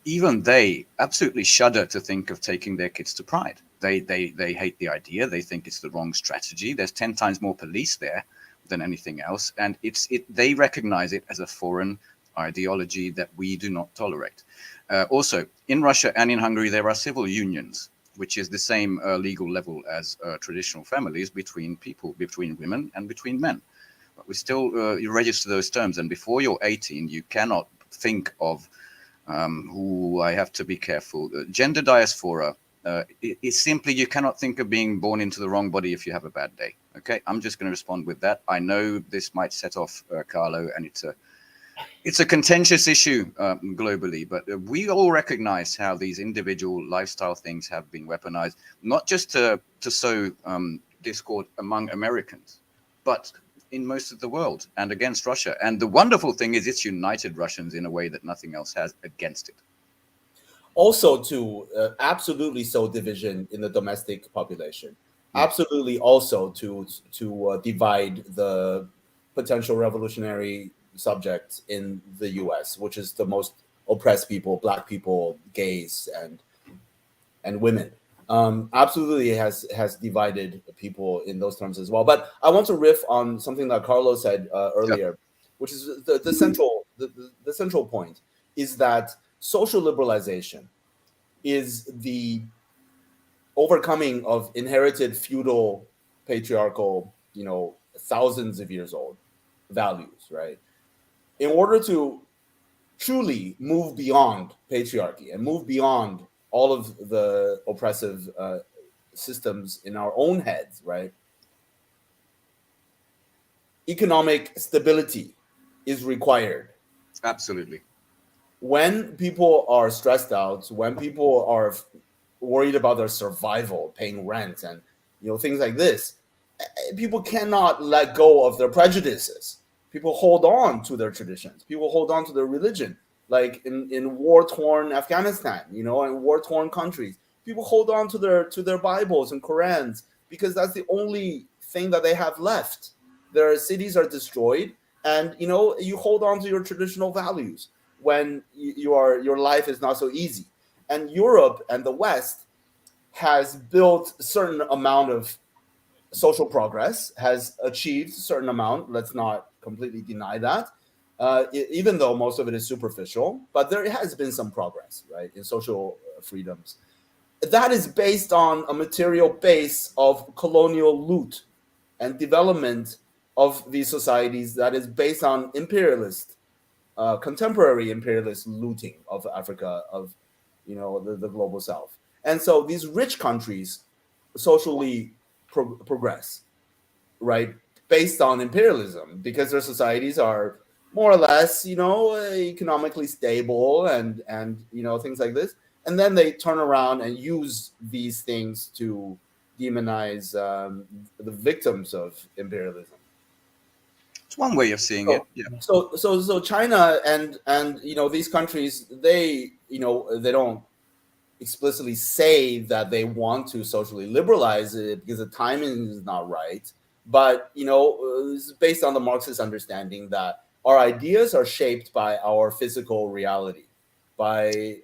even they absolutely shudder to think of taking their kids to Pride. They hate the idea. They think it's the wrong strategy. There's 10 times more police there than anything else, and they recognize it as a foreign ideology that we do not tolerate. Also, in Russia and in Hungary, there are civil unions, which is the same legal level as traditional families between people, between women and between men. But we still you register those terms, and before you're 18, you cannot think of I have to be careful. Gender diaspora is simply, you cannot think of being born into the wrong body if you have a bad day. Okay, I'm just going to respond with that. I know this might set off Carlo, and it's a contentious issue globally, but we all recognize how these individual lifestyle things have been weaponized, not just to sow discord among Americans, but in most of the world and against Russia. And the wonderful thing is it's united Russians in a way that nothing else has against it. Also, to absolutely sow division in the domestic population. Absolutely, also to divide the potential revolutionary subjects in the U.S., which is the most oppressed people, Black people, gays, and women. Absolutely has divided people in those terms as well. But I want to riff on something that Carlos said earlier, which is the central point is that social liberalization is the overcoming of inherited feudal, patriarchal, thousands of years old values, right? In order to truly move beyond patriarchy and move beyond all of the oppressive systems in our own heads, right? Economic stability is required. Absolutely. When people are stressed out, when people are worried about their survival, paying rent, and things like this, people cannot let go of their prejudices. People hold on to their traditions. People hold on to their religion, like in war-torn Afghanistan, in war-torn countries. People hold on to their Bibles and Qurans because that's the only thing that they have left. Their cities are destroyed, and you hold on to your traditional values when your life is not so easy. And Europe and the West has built a certain amount of social progress, has achieved a certain amount. Let's not completely deny that, even though most of it is superficial. But there has been some progress, right, in social freedoms. That is based on a material base of colonial loot and development of these societies that is based on imperialist, contemporary imperialist looting of Africa, of the global South. And so these rich countries socially progress, right, based on imperialism, because their societies are more or less, economically stable and things like this. And then they turn around and use these things to demonize the victims of imperialism. It's one way of seeing it. Yeah. So China and these countries, they don't explicitly say that they want to socially liberalize it because the timing is not right. but it's based on the Marxist understanding that our ideas are shaped by our physical reality, by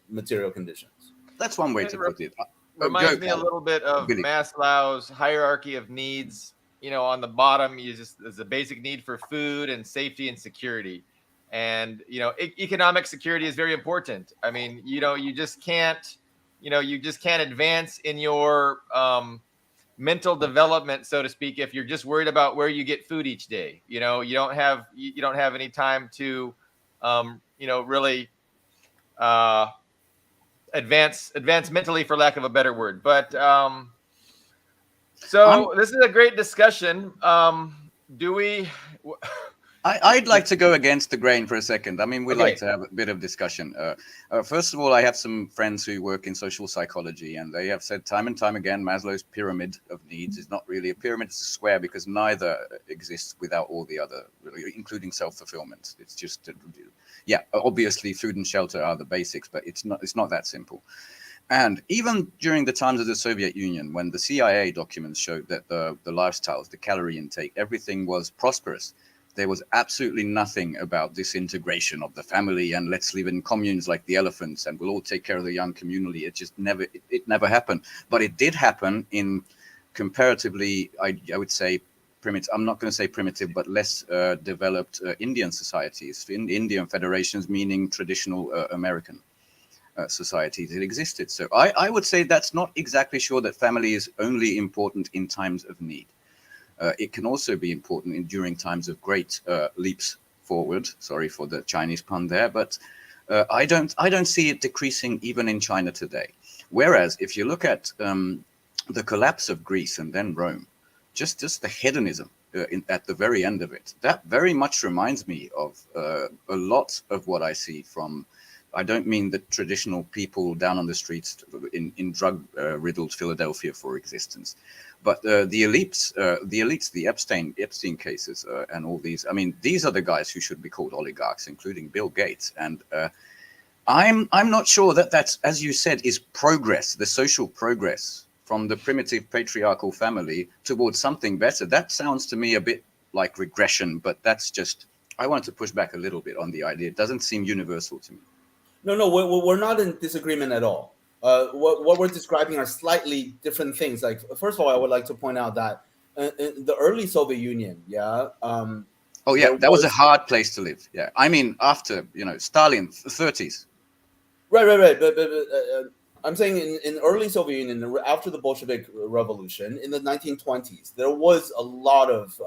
material conditions. That's one way It to put it. reminds Go, me a Callum. little bit of Billy. Maslow's hierarchy of needs. On the bottom, there's a basic need for food and safety and security. And economic security is very important. I mean, you just can't advance in your mental development, so to speak, if you're just worried about where you get food each day. You don't have any time to really advance mentally, for lack of a better word. But so this is a great discussion. Do we I'd like to go against the grain for a second. I mean, we Okay. like to have a bit of discussion. First of all, I have some friends who work in social psychology, and they have said time and time again, Maslow's pyramid of needs is not really a pyramid, it's a square, because neither exists without all the other, really, including self-fulfillment. It's just, obviously food and shelter are the basics, but it's not that simple. And even during the times of the Soviet Union, when the CIA documents showed that the lifestyles, the calorie intake, everything was prosperous, there was absolutely nothing about disintegration of the family and let's live in communes like the elephants and we'll all take care of the young community. It just never happened. But it did happen in comparatively, I would say, primitive. I'm not going to say primitive, but less developed Indian societies, in Indian federations, meaning traditional American societies. It existed. So I would say that's not exactly sure that family is only important in times of need. It can also be important during times of great leaps forward. Sorry for the Chinese pun there, but I don't see it decreasing even in China today. Whereas if you look at the collapse of Greece and then Rome, just the hedonism at the very end of it, that very much reminds me of a lot of what I see from. I don't mean the traditional people down on the streets in drug-riddled Philadelphia for existence, but the elites, the Epstein cases, and all these. I mean, these are the guys who should be called oligarchs, including Bill Gates. And I'm not sure that that's, as you said, is progress, the social progress from the primitive patriarchal family towards something better. That sounds to me a bit like regression, but that's just. I want to push back a little bit on the idea. It doesn't seem universal to me. No, we're not in disagreement at all. What we're describing are slightly different things. Like, first of all, I would like to point out that in the early Soviet Union, oh yeah, that was a hard place to live. Yeah, I mean, after Stalin, 30s. Right. But I'm saying in early Soviet Union, after the Bolshevik Revolution in the 1920s, there was a lot of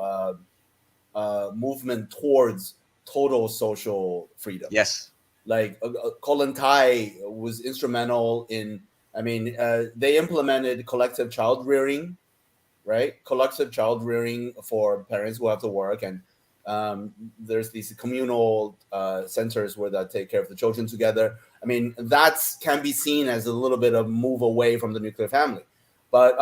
movement towards total social freedom. Yes. Like Colin Tai was instrumental in. I mean, they implemented collective child rearing, right? Collective child rearing for parents who have to work, and there's these communal centers where they take care of the children together. I mean, that can be seen as a little bit of move away from the nuclear family. But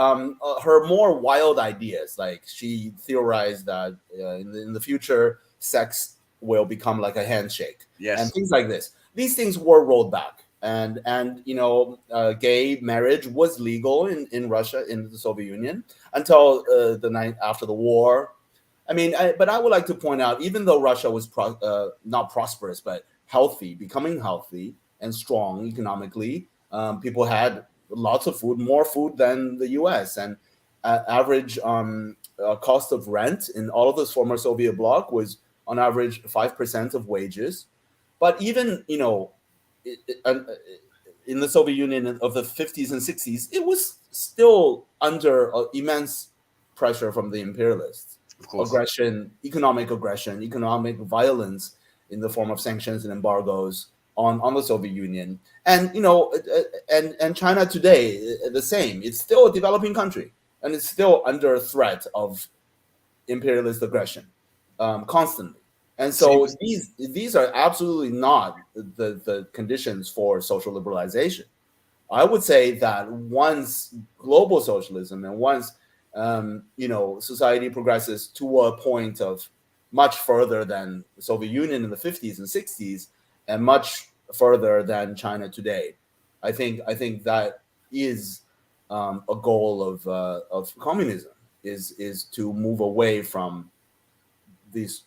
her more wild ideas, like she theorized that in the future, sex will become like a handshake, yes, and things like this. These things were rolled back, and gay marriage was legal in Russia, in the Soviet Union, until the night after the war. I mean, but I would like to point out, even though Russia was not prosperous but healthy, becoming healthy and strong economically, people had lots of food, more food than the U.S. and average cost of rent in all of this former Soviet bloc was on average 5% of wages. But even in the Soviet Union of the 50s and 60s, it was still under immense pressure from the imperialists. Of course. Aggression, economic violence in the form of sanctions and embargoes on the Soviet Union, and and China today the same. It's still a developing country, and it's still under threat of imperialist aggression constantly. And so these are absolutely not the conditions for social liberalization. I would say that once global socialism and once society progresses to a point of much further than the Soviet Union in the 50s and 60s, and much further than China today, I think that is a goal of communism. is to move away from these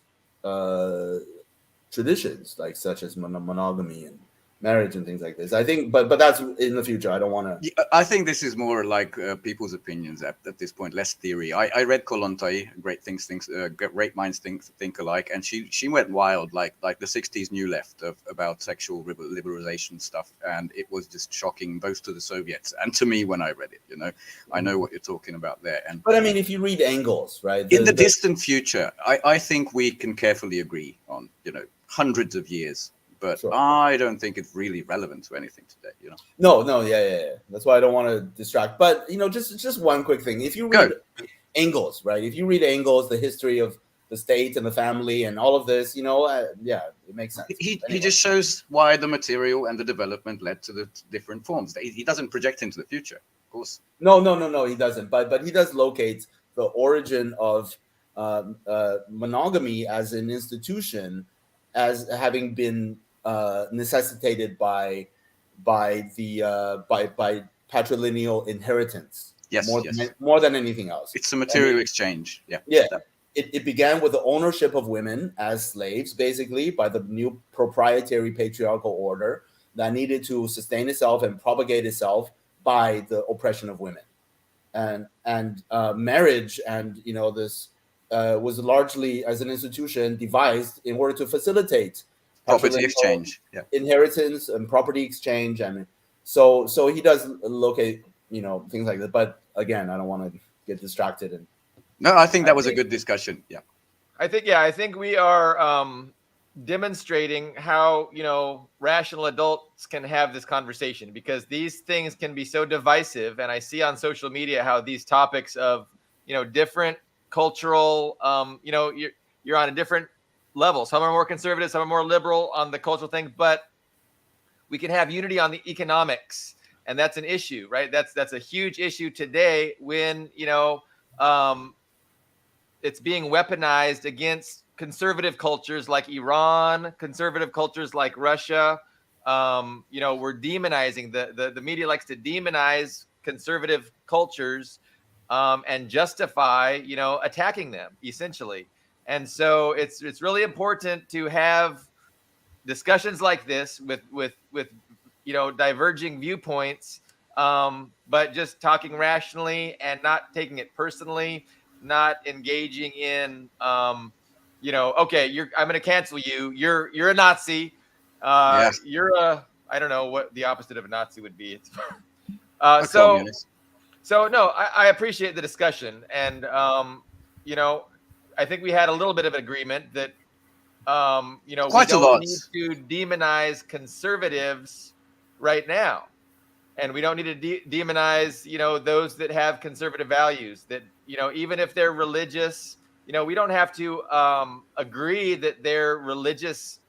traditions, like such as monogamy and marriage and things like this. I think, but that's in the future. I don't want to. Yeah, I think this is more like people's opinions at this point, less theory. I read Kollontai, Great Minds Think Alike, and she went wild, like the 60s New Left about sexual liberalization stuff, and it was just shocking both to the Soviets and to me when I read it. I know what you're talking about there. And but I mean, if you read Engels, right, in the distant future, I think we can carefully agree on hundreds of years. But sure. I don't think it's really relevant to anything today, No, yeah. That's why I don't want to distract. But just one quick thing. If you read Engels, right? If you read Engels, the history of the state and the family and all of this, yeah, it makes sense. He just shows why the material and the development led to the different forms. He doesn't project into the future, of course. No, he doesn't. But he does locate the origin of monogamy as an institution as having been necessitated by patrilineal inheritance. Yes, more than anything else. It's a material exchange. Yeah. It began with the ownership of women as slaves, basically, by the new proprietary patriarchal order that needed to sustain itself and propagate itself by the oppression of women. And marriage and this was largely, as an institution, devised in order to facilitate property exchange, inheritance and property exchange. I mean, so he does locate things like that. But again, I don't want to get distracted. And no, I think that was a good discussion. Yeah, I think we are demonstrating how rational adults can have this conversation, because these things can be so divisive. And I see on social media how these topics of different cultural you're on a different level. Some are more conservative, some are more liberal on the cultural thing, but we can have unity on the economics, and that's an issue, right? That's a huge issue today when it's being weaponized against conservative cultures like Iran, conservative cultures like Russia. We're demonizing the media likes to demonize conservative cultures and justify attacking them essentially. And so it's really important to have discussions like this with diverging viewpoints, but just talking rationally and not taking it personally, not engaging in okay, I'm going to cancel you. You're a Nazi. Yes. You're I don't know what the opposite of a Nazi would be. It's so no, I appreciate the discussion, and I think we had a little bit of agreement that we don't need to demonize conservatives right now, and we don't need to demonize those that have conservative values. That even if they're religious, we don't have to agree that their religious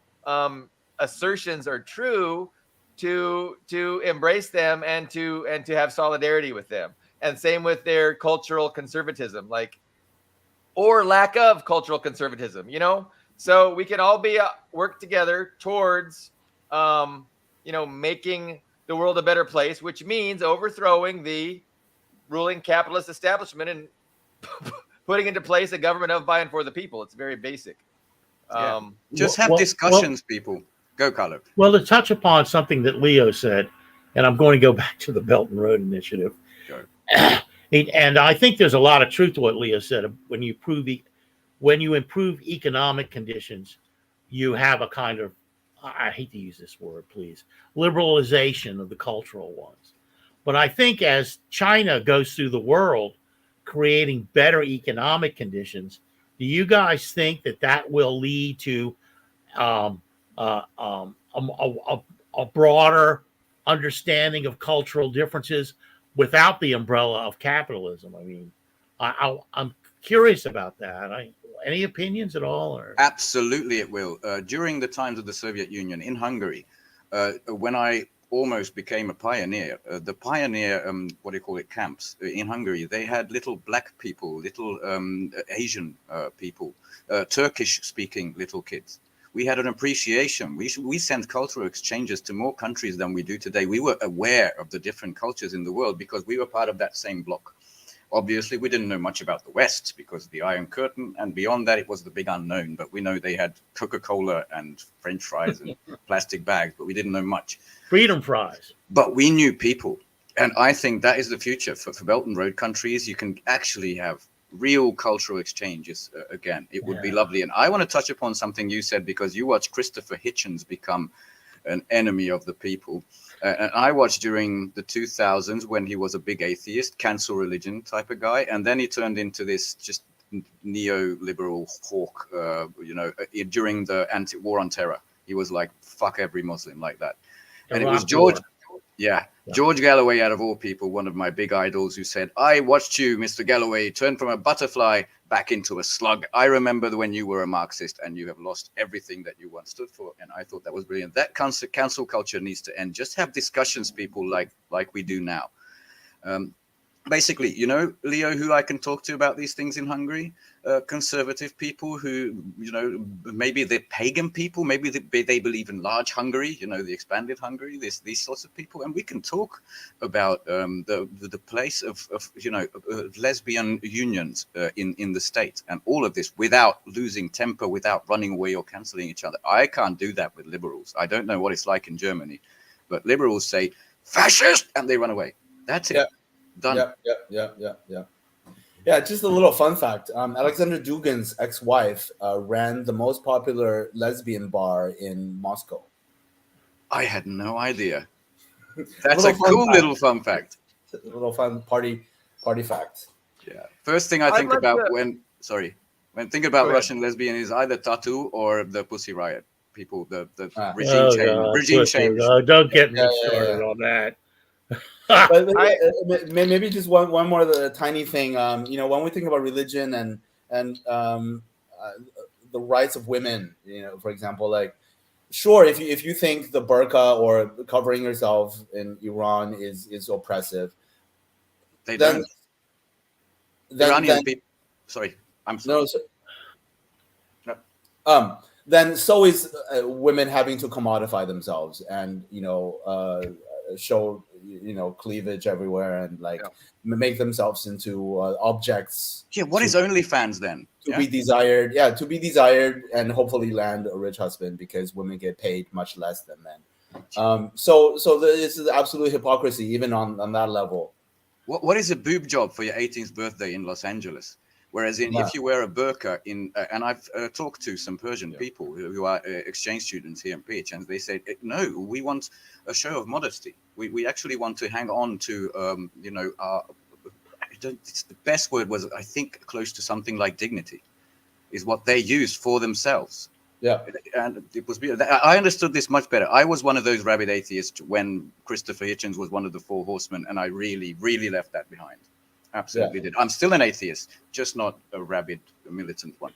assertions are true to embrace them and to have solidarity with them. And same with their cultural conservatism, or lack of cultural conservatism, so we can all work together towards, making the world a better place, which means overthrowing the ruling capitalist establishment and putting into place a government of, by, and for the people. It's very basic. Just have discussions, people. Go, Carlo. Well, to touch upon something that Leo said, and I'm going to go back to the Belt and Road Initiative. Go. And I think there's a lot of truth to what Leo said. When you improve economic conditions, you have a kind of, I hate to use this word, please, liberalization of the cultural ones. But I think as China goes through the world, creating better economic conditions, do you guys think that will lead to a broader understanding of cultural differences without the umbrella of capitalism? I mean, I'm curious about that. Any opinions at all? Or? Absolutely, it will. During the times of the Soviet Union in Hungary, when I almost became a pioneer, the pioneer, camps in Hungary, they had little black people, little Asian people, Turkish-speaking little kids. We had an appreciation. We sent cultural exchanges to more countries than we do today. We were aware of the different cultures in the world because we were part of that same bloc. Obviously, we didn't know much about the West because of the Iron Curtain, and beyond that, it was the big unknown. But we know they had Coca-Cola and French fries and plastic bags, but we didn't know much. Freedom fries. But we knew people. And I think that is the future for Belt and Road countries. You can actually have real cultural exchanges again. It would be lovely. And I want to touch upon something you said, because you watched Christopher Hitchens become an enemy of the people. And I watched during the 2000s when he was a big atheist, cancel religion type of guy. And then he turned into this just neoliberal hawk, during the anti-war on terror. He was like, fuck every Muslim, like that. And it was George. Yeah. George Galloway, out of all people, one of my big idols, who said, I watched you, Mr. Galloway, turn from a butterfly back into a slug. I remember when you were a Marxist and you have lost everything that you once stood for. And I thought that was brilliant. That cancel culture needs to end. Just have discussions, people, like we do now. Basically, Leo, who I can talk to about these things in Hungary, conservative people who, maybe they're pagan people, maybe they believe in large Hungary, the expanded Hungary, these sorts of people. And we can talk about the place of lesbian unions in the state and all of this without losing temper, without running away or canceling each other. I can't do that with liberals. I don't know what it's like in Germany, but liberals say, fascist, and they run away. That's it. Yeah. Done. Yeah, just a little fun fact. Alexander Dugin's ex-wife ran the most popular lesbian bar in Moscow. I had no idea. That's a cool little fun fact. A little fun party fact. Yeah. First thing I think about when thinking about Russian lesbian is either tattoo or the Pussy Riot. People, the regime change. Don't get me started on that. But maybe just one more tiny thing. When we think about religion and the rights of women, for example, like, sure, if you think the burqa or covering yourself in Iran is oppressive, then Iranian people. Sorry, I'm sorry. No, then so is women having to commodify themselves and show cleavage everywhere and make themselves into objects. Yeah, what is OnlyFans then? To be desired, to be desired, and hopefully land a rich husband because women get paid much less than men. So this is absolute hypocrisy even on that level. What is a boob job for your 18th birthday in Los Angeles? Whereas if you wear a burqa and I've talked to some Persian people who are exchange students here in PH, and they said, no, we want a show of modesty. We actually want to hang on to, it's the best word was, I think, close to something like dignity is what they used for themselves. Yeah. And it was, I understood this much better. I was one of those rabid atheists when Christopher Hitchens was one of the four horsemen, and I really, really left that behind. Absolutely did. I'm still an atheist, just not a rabid militant one.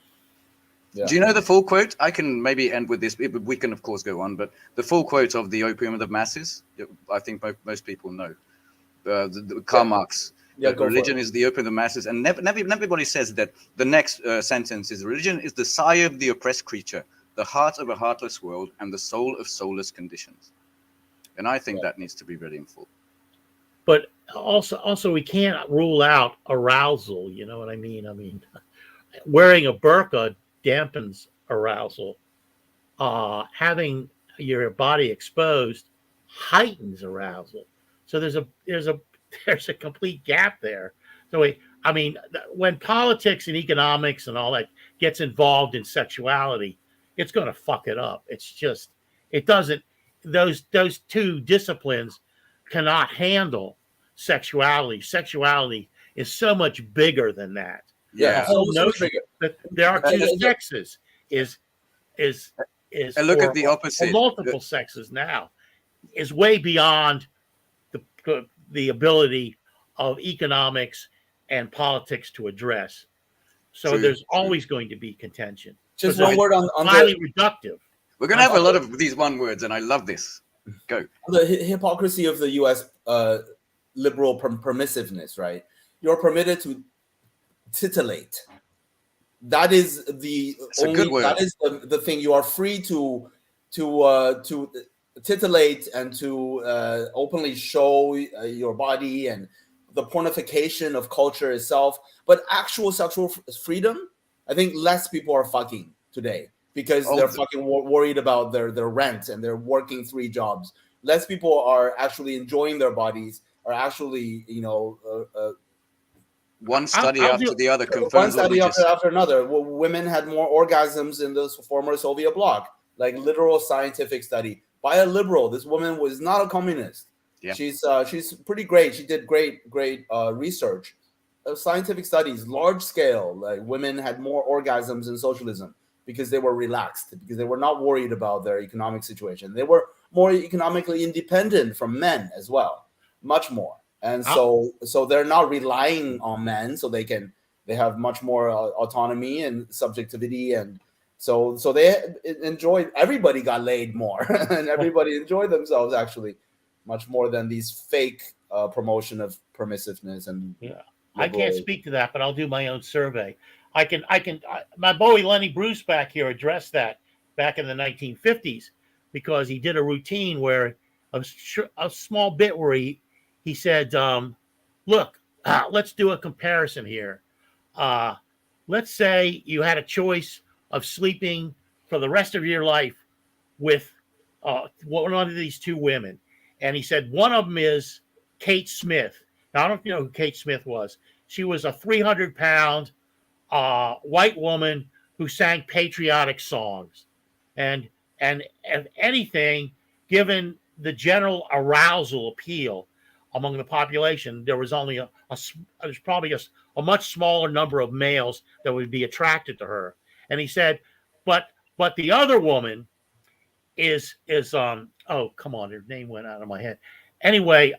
Yeah. Do you know the full quote? I can maybe end with this. We can, of course, go on, but the full quote of The Opium of the Masses, I think most people know. Karl Marx. Religion is the opium of the masses. And everybody says that the next sentence is, religion is the sire of the oppressed creature, the heart of a heartless world, and the soul of soulless conditions. And I think that needs to be ready in full. But also we can't rule out arousal. You know what I mean? I mean, wearing a burqa dampens arousal. Having your body exposed heightens arousal. So there's a complete gap there. So when politics and economics and all that gets involved in sexuality, it's going to fuck it up. It's just, it doesn't, those two disciplines cannot handle sexuality. Sexuality is so much bigger than that. Yeah. The whole notion that there are two sexes is and look at the opposite. Multiple sexes now is way beyond the ability of economics and politics to address. So there's always going to be contention. Just one word on highly reductive. We're going to have a lot of these one words, and I love this. Go. The hypocrisy of the U.S. Liberal permissiveness, right? You're permitted to titillate. That is that is the thing. You are free to titillate and to openly show your body and the pornification of culture itself, but actual sexual freedom, I think less people are fucking today because they're fucking worried about their rent and they're working 3 jobs. Less people are actually enjoying their bodies, are actually, one study I'll after do- the other one confirms what study we just after another. Women had more orgasms in the former Soviet bloc, like literal scientific study by a liberal. This woman was not a communist. Yeah. She's pretty great. She did great research, scientific studies, large scale. Like women had more orgasms in socialism because they were relaxed, because they were not worried about their economic situation. They were more economically independent from men as well, much more. And so they're not relying on men, so they have much more autonomy and subjectivity, and so they enjoyed. Everybody got laid more, and everybody enjoyed themselves actually much more than these fake promotion of permissiveness and I can't speak to that, but I'll do my own survey. My boy Lenny Bruce back here addressed that back in the 1950s because he did a routine where a small bit where he said, look, let's do a comparison here. Let's say you had a choice of sleeping for the rest of your life with one of these 2 women. And he said, one of them is Kate Smith. Now, I don't know if you know who Kate Smith was. She was a 300-pound white woman who sang patriotic songs. And if anything, given the general arousal appeal among the population, there was only there's probably a much smaller number of males that would be attracted to her. And he said, but the other woman is oh, come on, her name went out of my head. Anyway,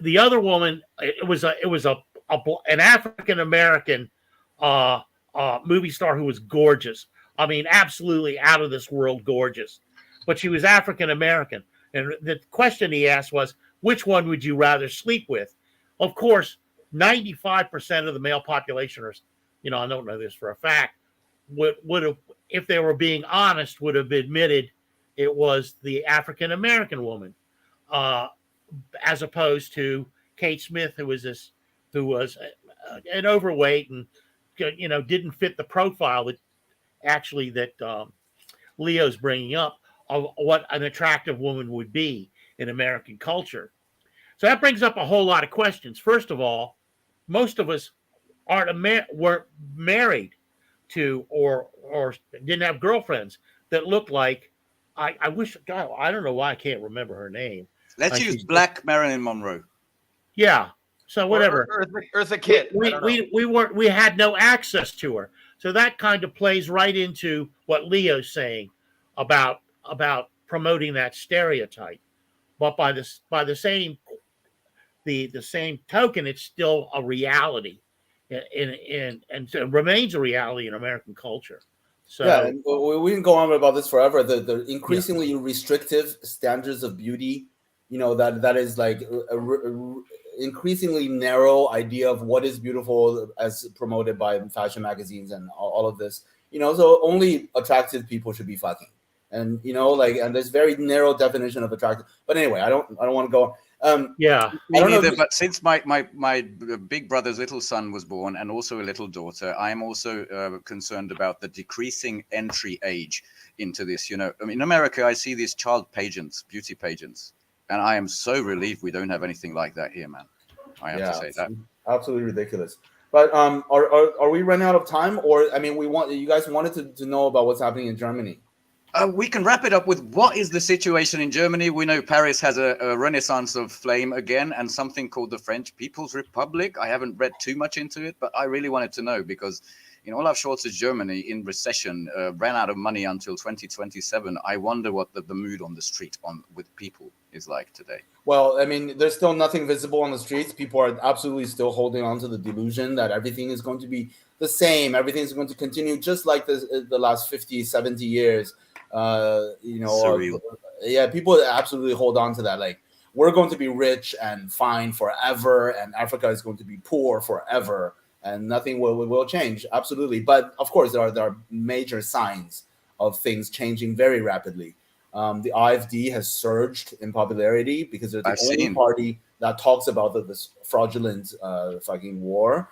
the other woman, it was an African American movie star who was gorgeous. I mean, absolutely out of this world gorgeous. But she was African American. And the question he asked was, which one would you rather sleep with? Of course, 95% of the male population, or I don't know this for a fact, would have, if they were being honest, would have admitted it was the African American woman, as opposed to Kate Smith, who was an overweight and didn't fit the profile that Leo's bringing up of what an attractive woman would be in American culture. So that brings up a whole lot of questions. First of all, most of us weren't married to or didn't have girlfriends that looked like I wish. God, I don't know why I can't remember her name. let's use Black Marilyn Monroe. Yeah. So whatever. Eartha Kitt. We had no access to her. So that kind of plays right into what Leo's saying about promoting that stereotype. But by the same token, it's still a reality, and it remains a reality in American culture. So yeah, we can go on about this forever. The increasingly restrictive standards of beauty, that is like a increasingly narrow idea of what is beautiful as promoted by fashion magazines and all of this. So only attractive people should be fucking, and and there's very narrow definition of attractive. But anyway, I don't want to go on. yeah, Me neither, but since my big brother's little son was born and also a little daughter, I am also concerned about the decreasing entry age into this. I mean, in America, I see these child pageants, beauty pageants, and I am so relieved we don't have anything like that here, man. I have to say that. Absolutely ridiculous. But are we running out of time? Or I mean, you guys wanted to know about what's happening in Germany. We can wrap it up with what is the situation in Germany. We know Paris has a renaissance of flame again and something called the French People's Republic. I haven't read too much into it, but I really wanted to know because, Olaf Scholz's Germany in recession ran out of money until 2027. I wonder what the mood on the street with people is like today. Well, I mean, there's still nothing visible on the streets. People are absolutely still holding on to the delusion that everything is going to be the same. Everything is going to continue just like the last 50, 70 years. Surreal. People absolutely hold on to that. Like, we're going to be rich and fine forever, and Africa is going to be poor forever, and nothing will change. Absolutely. But of course, there are major signs of things changing very rapidly. The AfD has surged in popularity because they're the I've only seen. party that talks about this fraudulent fucking war,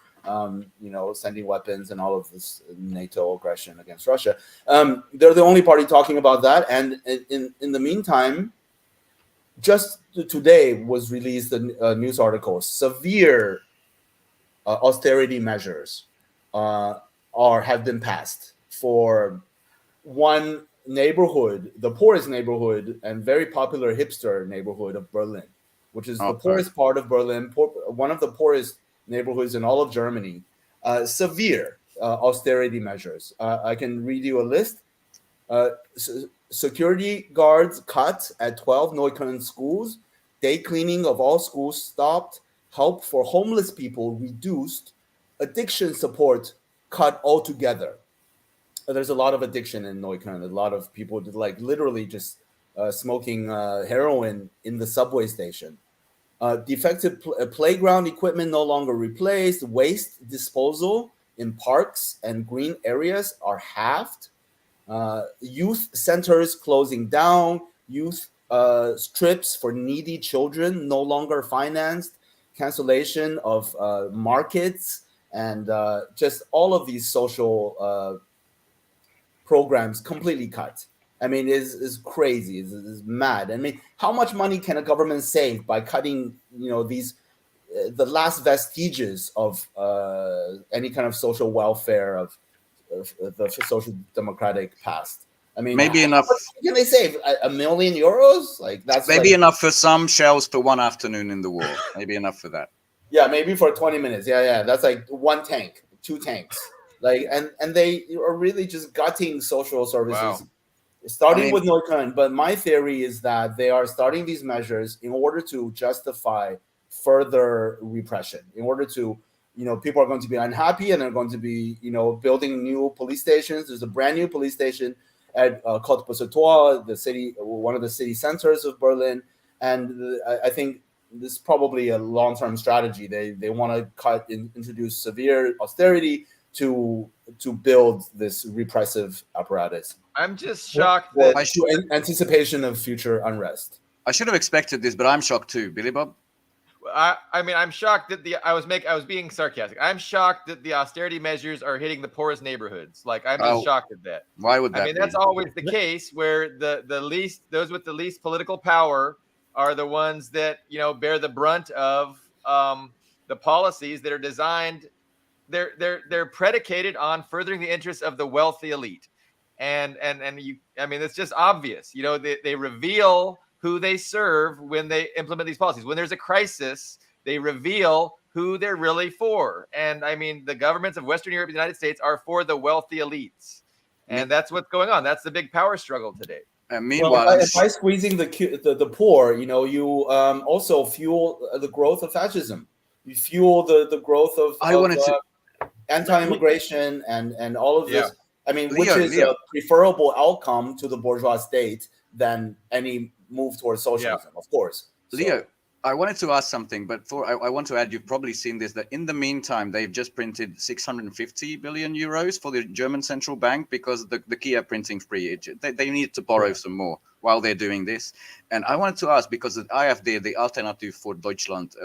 sending weapons and all of this NATO aggression against Russia. They're the only party talking about that. And in the meantime, just today was released a news article. Severe austerity measures have been passed for one neighborhood, the poorest neighborhood and very popular hipster neighborhood of Berlin, which is the poorest part of Berlin, one of the poorest neighborhoods in all of Germany. Severe austerity measures. I can read you a list. Security guards cut at 12 Neukölln schools. Day cleaning of all schools stopped. Help for homeless people reduced. Addiction support cut altogether. There's a lot of addiction in Neukölln. A lot of people literally just smoking heroin in the subway station. Defective playground equipment no longer replaced. Waste disposal in parks and green areas are halved. Youth centers closing down. Youth strips for needy children no longer financed. Cancellation of markets and just all of these social programs completely cut. I mean, is crazy. Is mad. I mean, how much money can a government save by cutting, these the last vestiges of any kind of social welfare of the social democratic past? I mean, maybe enough. What can they save? $1 million? That's maybe enough for some shells for one afternoon in the war. Maybe enough for that. Yeah, maybe for 20 minutes. Yeah. That's like one tank, two tanks. And they are really just gutting social services. Wow. Starting with Neukölln, but my theory is that they are starting these measures in order to justify further repression. In order to, people are going to be unhappy and they're going to be, building new police stations. There's a brand new police station at Cottbus-Tor, the city, one of the city centers of Berlin, and I think this is probably a long-term strategy. They want to introduce severe austerity to build this repressive apparatus. I'm just shocked that anticipation of future unrest. I should have expected this, but I'm shocked too. Billy Bob? I mean, I'm shocked that I was being sarcastic. I'm shocked that the austerity measures are hitting the poorest neighborhoods. I'm just shocked at that. Why would that? I mean, that's always the case where those with the least political power are the ones that bear the brunt of the policies that are designed. They're predicated on furthering the interests of the wealthy elite, and it's just obvious. They reveal who they serve when they implement these policies. When there's a crisis, they reveal who they're really for. And I mean, the governments of Western Europe and the United States are for the wealthy elites, and that's what's going on. That's the big power struggle today. And meanwhile, by squeezing the poor, you also fuel the growth of fascism. You fuel the growth of anti-immigration and all of this. I mean, which is a preferable outcome to the bourgeois state than any move towards socialism, of course. Leo, I wanted to ask something, but I want to add, you've probably seen this, that in the meantime, they've just printed 650 billion euros for the German central bank because the Kiev printing free. They need to borrow some more while they're doing this. And I wanted to ask, because the AfD, the Alternative for Deutschland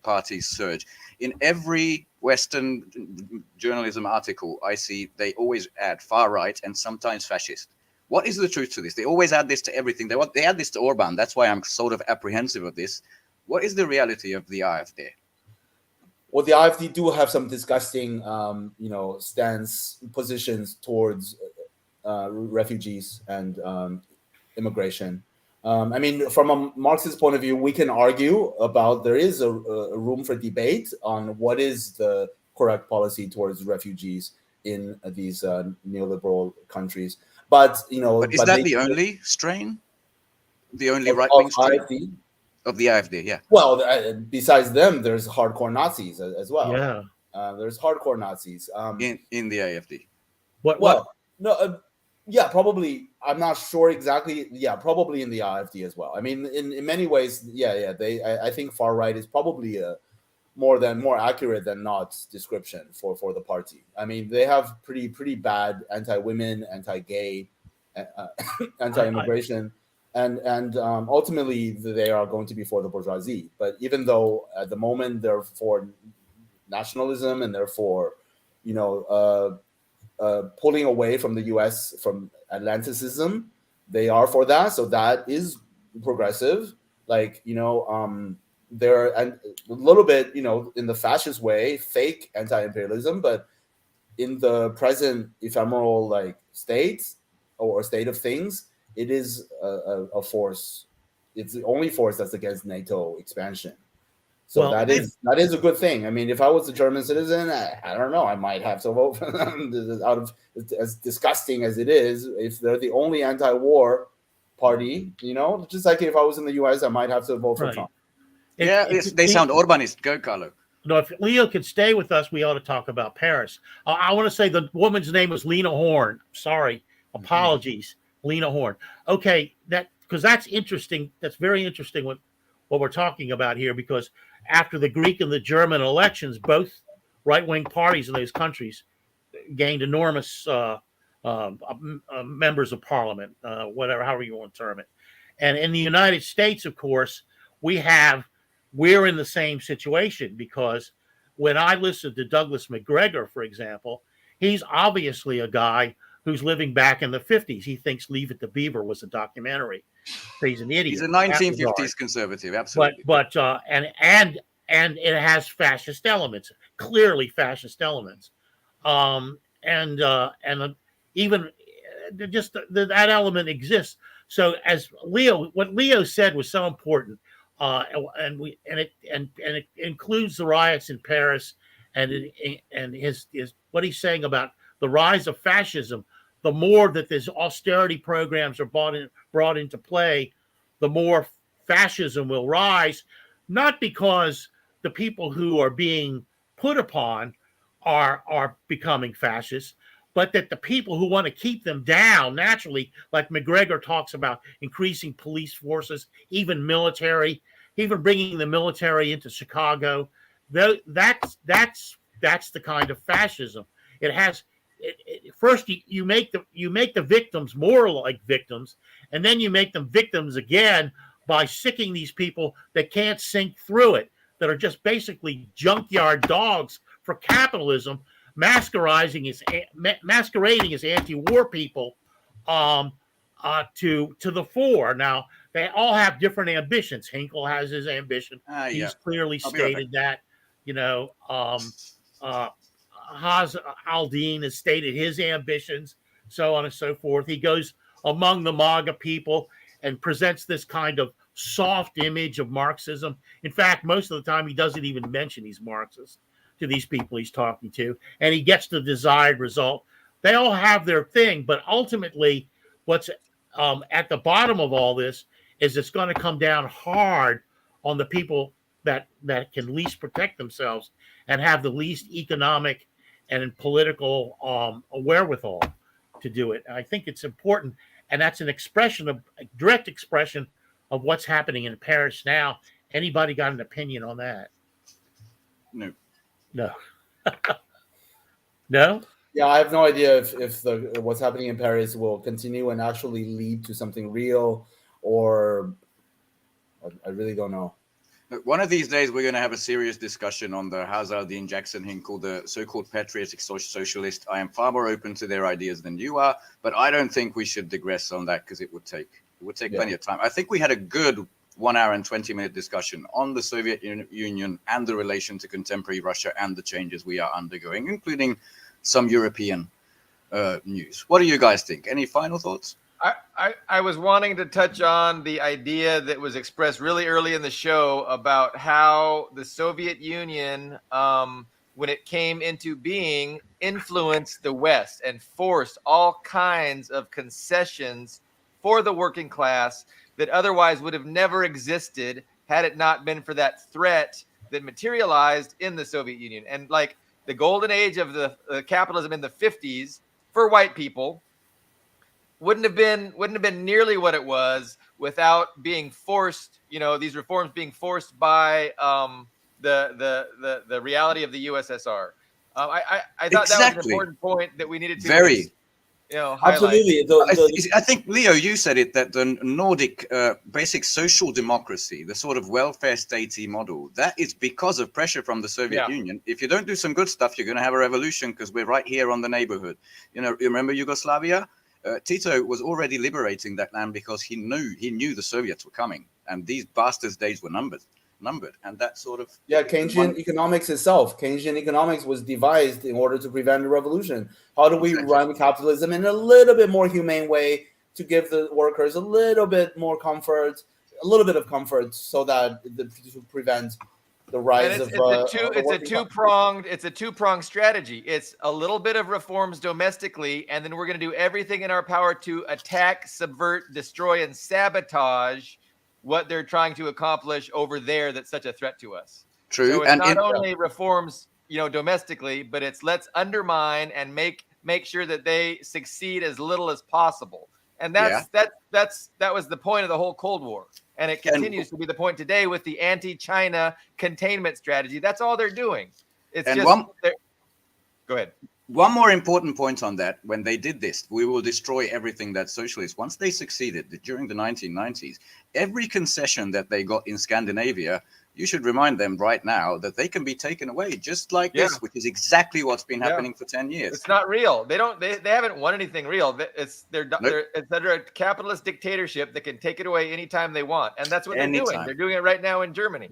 party surge, in every Western journalism article I see, they always add far right and sometimes fascist. What is the truth to this? They always add this to everything. They add this to Orban. That's why I'm sort of apprehensive of this. What is the reality of the AfD? Well, the AfD do have some disgusting, positions towards refugees and immigration. I mean, from a Marxist point of view, we can argue about there is a room for debate on what is the correct policy towards refugees in these neoliberal countries. But is that the only strain? The only right-wing strain AfD? Of the AfD, yeah. Well, besides them, there's hardcore Nazis as well. Yeah. There's hardcore Nazis in the AfD. Yeah, probably. I'm not sure exactly. Yeah, probably in the AfD as well. I mean, in many ways, I think far right is probably a more accurate than not description for the party. I mean, they have pretty bad anti-women, anti-gay, anti-immigration and ultimately they are going to be for the bourgeoisie. But even though at the moment they're for nationalism and they're for, pulling away from the U.S. from Atlanticism, they are for that. So that is progressive. Like, they're and a little bit, in the fascist way, fake anti-imperialism, but in the present ephemeral like state or state of things, it is a force. It's the only force that's against NATO expansion. So Well, that is a good thing. I mean, if I was a German citizen, I don't know, I might have to vote for them. This is out of, as disgusting as it is, if they're the only anti-war party, just like if I was in the U.S., I might have to vote for right. Trump. They sound Orbanist. Go, Carlo. No, if Leo could stay with us, we ought to talk about Paris. I want to say the woman's name was Lena Horne. Sorry, apologies, Lena Horne. Okay, because that's interesting. That's very interesting what we're talking about here. Because after the Greek and the German elections, both right-wing parties in those countries gained enormous members of parliament, however you want to term it. And in the United States, of course, we're in the same situation, because when I listen to Douglas McGregor, for example, he's obviously a guy who's living back in the 50s. He thinks Leave It to Beaver was a documentary. He's an idiot. He's a 1950s conservative, absolutely. But and it has fascist elements, clearly fascist elements. Even just that element exists. So what Leo said was so important, and it includes the riots in Paris, and his what he's saying about the rise of fascism. The more that these austerity programs are brought into play, the more fascism will rise. Not because the people who are being put upon are becoming fascists, but that the people who want to keep them down naturally, like McGregor talks about increasing police forces, even military, even bringing the military into Chicago. That's the kind of fascism. It has. First, you make the victims more like victims, and then you make them victims again by sicking these people that can't sink through it, that are just basically junkyard dogs for capitalism, masquerading as anti-war people to the fore. Now, they all have different ambitions. Hinkle has his ambition. He's clearly stated that. Haz Aldin has stated his ambitions, so on and so forth. He goes among the MAGA people and presents this kind of soft image of Marxism. In fact, most of the time he doesn't even mention he's Marxist to these people he's talking to, and he gets the desired result. They all have their thing, but ultimately what's at the bottom of all this is it's going to come down hard on the people that can least protect themselves and have the least economic and political wherewithal to do it. I think it's important, and that's a direct expression of what's happening in Paris now. Anybody got an opinion on that? No. No. Yeah, I have no idea if what's happening in Paris will continue and actually lead to something real, or I really don't know. One of these days, we're going to have a serious discussion on the Hazaldine Jackson Hinkle, the so-called patriotic socialist. I am far more open to their ideas than you are, but I don't think we should digress on that, because it would take plenty of time. I think we had a good 1 hour and 20-minute discussion on the Soviet Union and the relation to contemporary Russia and the changes we are undergoing, including some European news. What do you guys think? Any final thoughts? I was wanting to touch on the idea that was expressed really early in the show about how the Soviet Union, when it came into being, influenced the West and forced all kinds of concessions for the working class that otherwise would have never existed had it not been for that threat that materialized in the Soviet Union. And like the golden age of the capitalism in the 50s for white people wouldn't have been nearly what it was without being forced, these reforms being forced by the reality of the USSR. I thought that was an important point that we needed to highlight. Absolutely. I think, Leo, you said it, that the Nordic basic social democracy, the sort of welfare statey model, that is because of pressure from the Soviet Union. If you don't do some good stuff, you're going to have a revolution because we're right here on the neighborhood. You remember Yugoslavia? Tito was already liberating that land because he knew the Soviets were coming, and these bastards' days were numbered. And that sort of Keynesian economics itself. Keynesian economics was devised in order to prevent a revolution. How do we run capitalism in a little bit more humane way to give the workers a little bit more comfort, a little bit of comfort, so that to prevent the rise of it's a two-pronged strategy. It's a little bit of reforms domestically, and then we're going to do everything in our power to attack, subvert, destroy, and sabotage what they're trying to accomplish over there that's such a threat to us. True. So it's not only reforms, domestically, but it's let's undermine and make sure that they succeed as little as possible. And that was the point of the whole Cold War. And it continues to be the point today with the anti-China containment strategy. That's all they're doing. Go ahead. One more important point on that: when they did this, we will destroy everything that's socialist. Once they succeeded during the 1990s, every concession that they got in Scandinavia, you should remind them right now that they can be taken away just like this, which is exactly what's been happening for 10 years. It's not real. They haven't won anything real. They're a capitalist dictatorship that can take it away anytime they want. And that's what they're doing. They're doing it right now in Germany.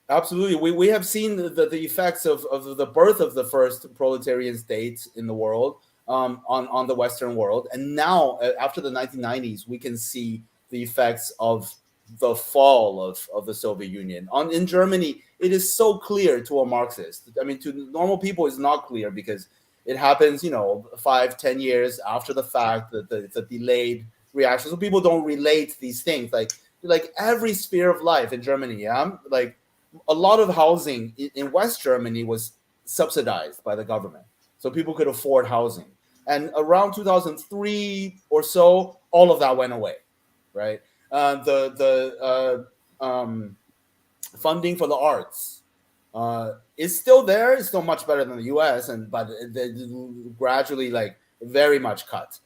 Absolutely. We have seen the effects of the birth of the first proletarian state in the world on the Western world. And now, after the 1990s, we can see the effects of the fall of the Soviet Union. In Germany, it is so clear to a Marxist. I mean, to normal people, it's not clear because it happens, 5-10 years after the fact, that it's a delayed reaction. So people don't relate these things. Like every sphere of life in Germany, like a lot of housing in West Germany was subsidized by the government, so people could afford housing. And around 2003 or so, all of that went away, right? The funding for the arts is still there. It's still much better than the U.S., but they gradually, very much cut.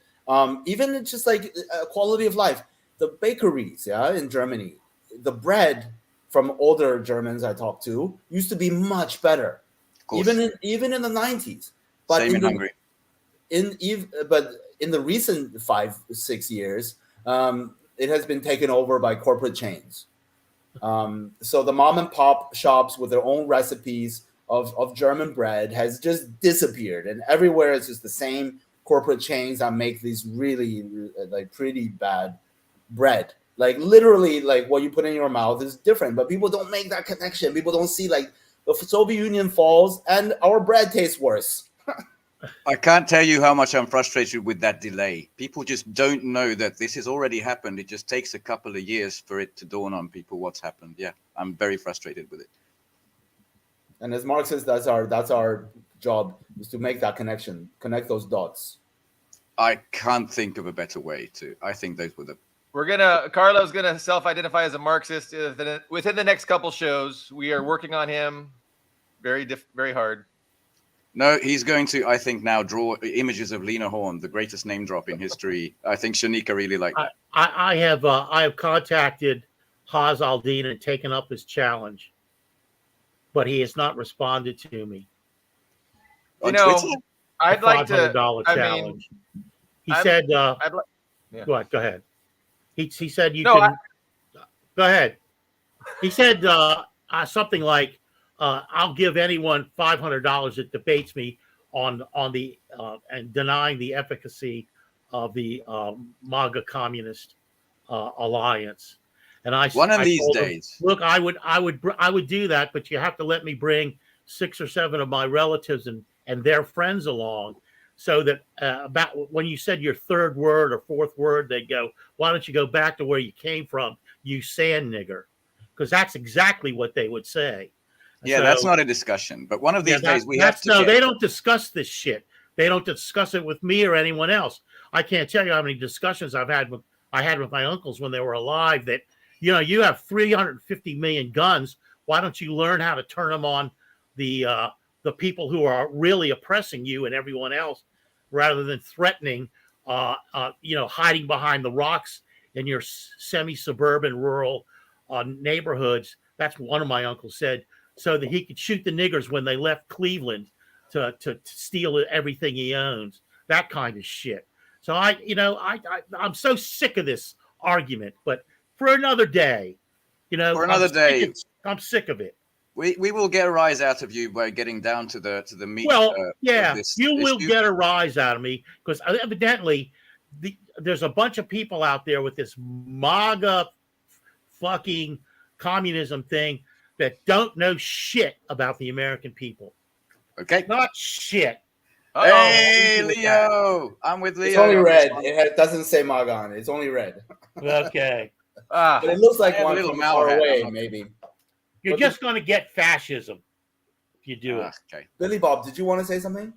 Even it's just like quality of life. The bakeries, in Germany, the bread from older Germans I talked to used to be much better, even in the 90s. But same in Hungary. But in the recent 5-6 years, it has been taken over by corporate chains. So the mom and pop shops with their own recipes of German bread has just disappeared, and everywhere it's just the same corporate chains that make these really pretty bad bread. Literally, what you put in your mouth is different, but people don't make that connection. People don't see the Soviet Union falls and our bread tastes worse. I can't tell you how much I'm frustrated with that delay. People just don't know that this has already happened. It just takes a couple of years for it to dawn on people what's happened. Yeah, I'm very frustrated with it. And as Marxists, that's our job, is to make that connection, connect those dots. I can't think of a better way to. I think those were the. Carlo's gonna self-identify as a Marxist within the next couple shows. We are working on him very hard. No, he's going to, I think, now draw images of Lena Horne, the greatest name drop in history. I think Shanika really liked that. I have contacted Haz Aldin and taken up his challenge, but he has not responded to me. On Twitter? I'd like to. Challenge. He said, "Go ahead." He said you can. Go ahead. He said something like, "I'll give anyone $500 that debates me on the and denying the efficacy of the MAGA communist alliance." And I one of these told days, him, look, I would do that, but you have to let me bring 6 or 7 of my relatives and their friends along, so that about when you said your third word or fourth word, they'd go, "Why don't you go back to where you came from, you sand nigger?" Because that's exactly what they would say. Yeah, so, that's not a discussion. But one of these days we have to. No, they don't discuss this shit. They don't discuss it with me or anyone else. I can't tell you how many discussions I had with my uncles when they were alive. That you have 350 million guns. Why don't you learn how to turn them on the people who are really oppressing you and everyone else, rather than threatening hiding behind the rocks in your semi-suburban rural neighborhoods. That's what one of my uncles said, so that he could shoot the niggers when they left Cleveland to steal everything he owns. That kind of shit. So I'm so sick of this argument. But for another day, For another day. I'm sick of it. We will get a rise out of you by getting down to the meat. Well, of this you will issue. get a rise out of me because evidently there's a bunch of people out there with this MAGA fucking communism thing that don't know shit about the American people. Okay. Not shit. Hey, Leo. I'm with Leo. It's only red. It doesn't say MAGA on it. It's only red. Okay. But it looks like I have a one little from Mao far hat. away, I'm not- maybe. You're just going to get fascism if you do it. Okay. Billy Bob, did you want to say something?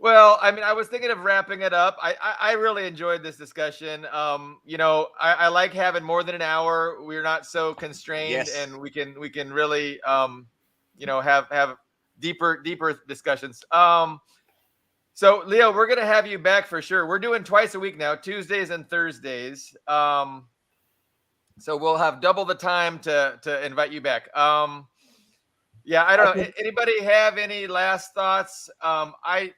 Well, I mean, I was thinking of wrapping it up. I really enjoyed this discussion. I like having more than an hour. We're not so constrained, Yes. and we can really have deeper discussions. So Leo, we're gonna have you back for sure. We're doing twice a week now, Tuesdays and Thursdays. So we'll have double the time to invite you back. Yeah, I don't know. Anybody have any last thoughts? I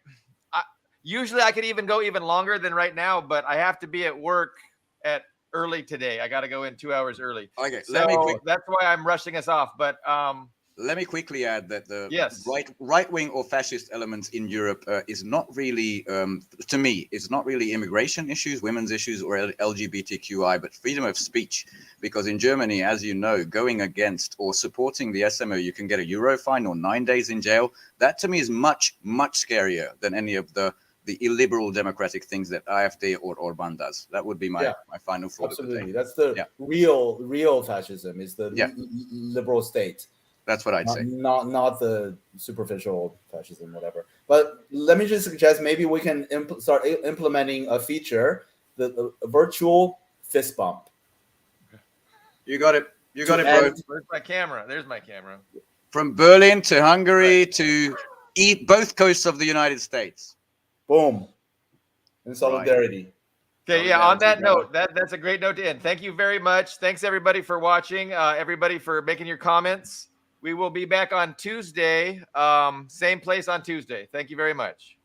usually I could even go even longer than right now, but I have to be at work at early today. I got to go in 2 hours early. Okay. So that's why I'm rushing us off. But Let me quickly add that the Yes. right wing or fascist elements in Europe is not really, to me, it's not really immigration issues, women's issues, or LGBTQI, but freedom of speech. Because in Germany, as you know, going against or supporting the SMO, you can get a euro fine or 9 days in jail. That to me is much, much scarier than any of the illiberal democratic things that AfD or Orban does. That would be my final thought. Absolutely. That's the real fascism, is the liberal state. That's what I'd say. Not the superficial fascism, whatever. But let me just suggest maybe we can start implementing a feature, the virtual fist bump. You got it. You got it, bro. Where's my camera? There's my camera. From Berlin to Hungary to both coasts of the United States. Boom. In solidarity. Okay, yeah, on that note, that's a great note to end. Thank you very much. Thanks, everybody, for watching, everybody for making your comments. We will be back on Tuesday, same place on Tuesday. Thank you very much.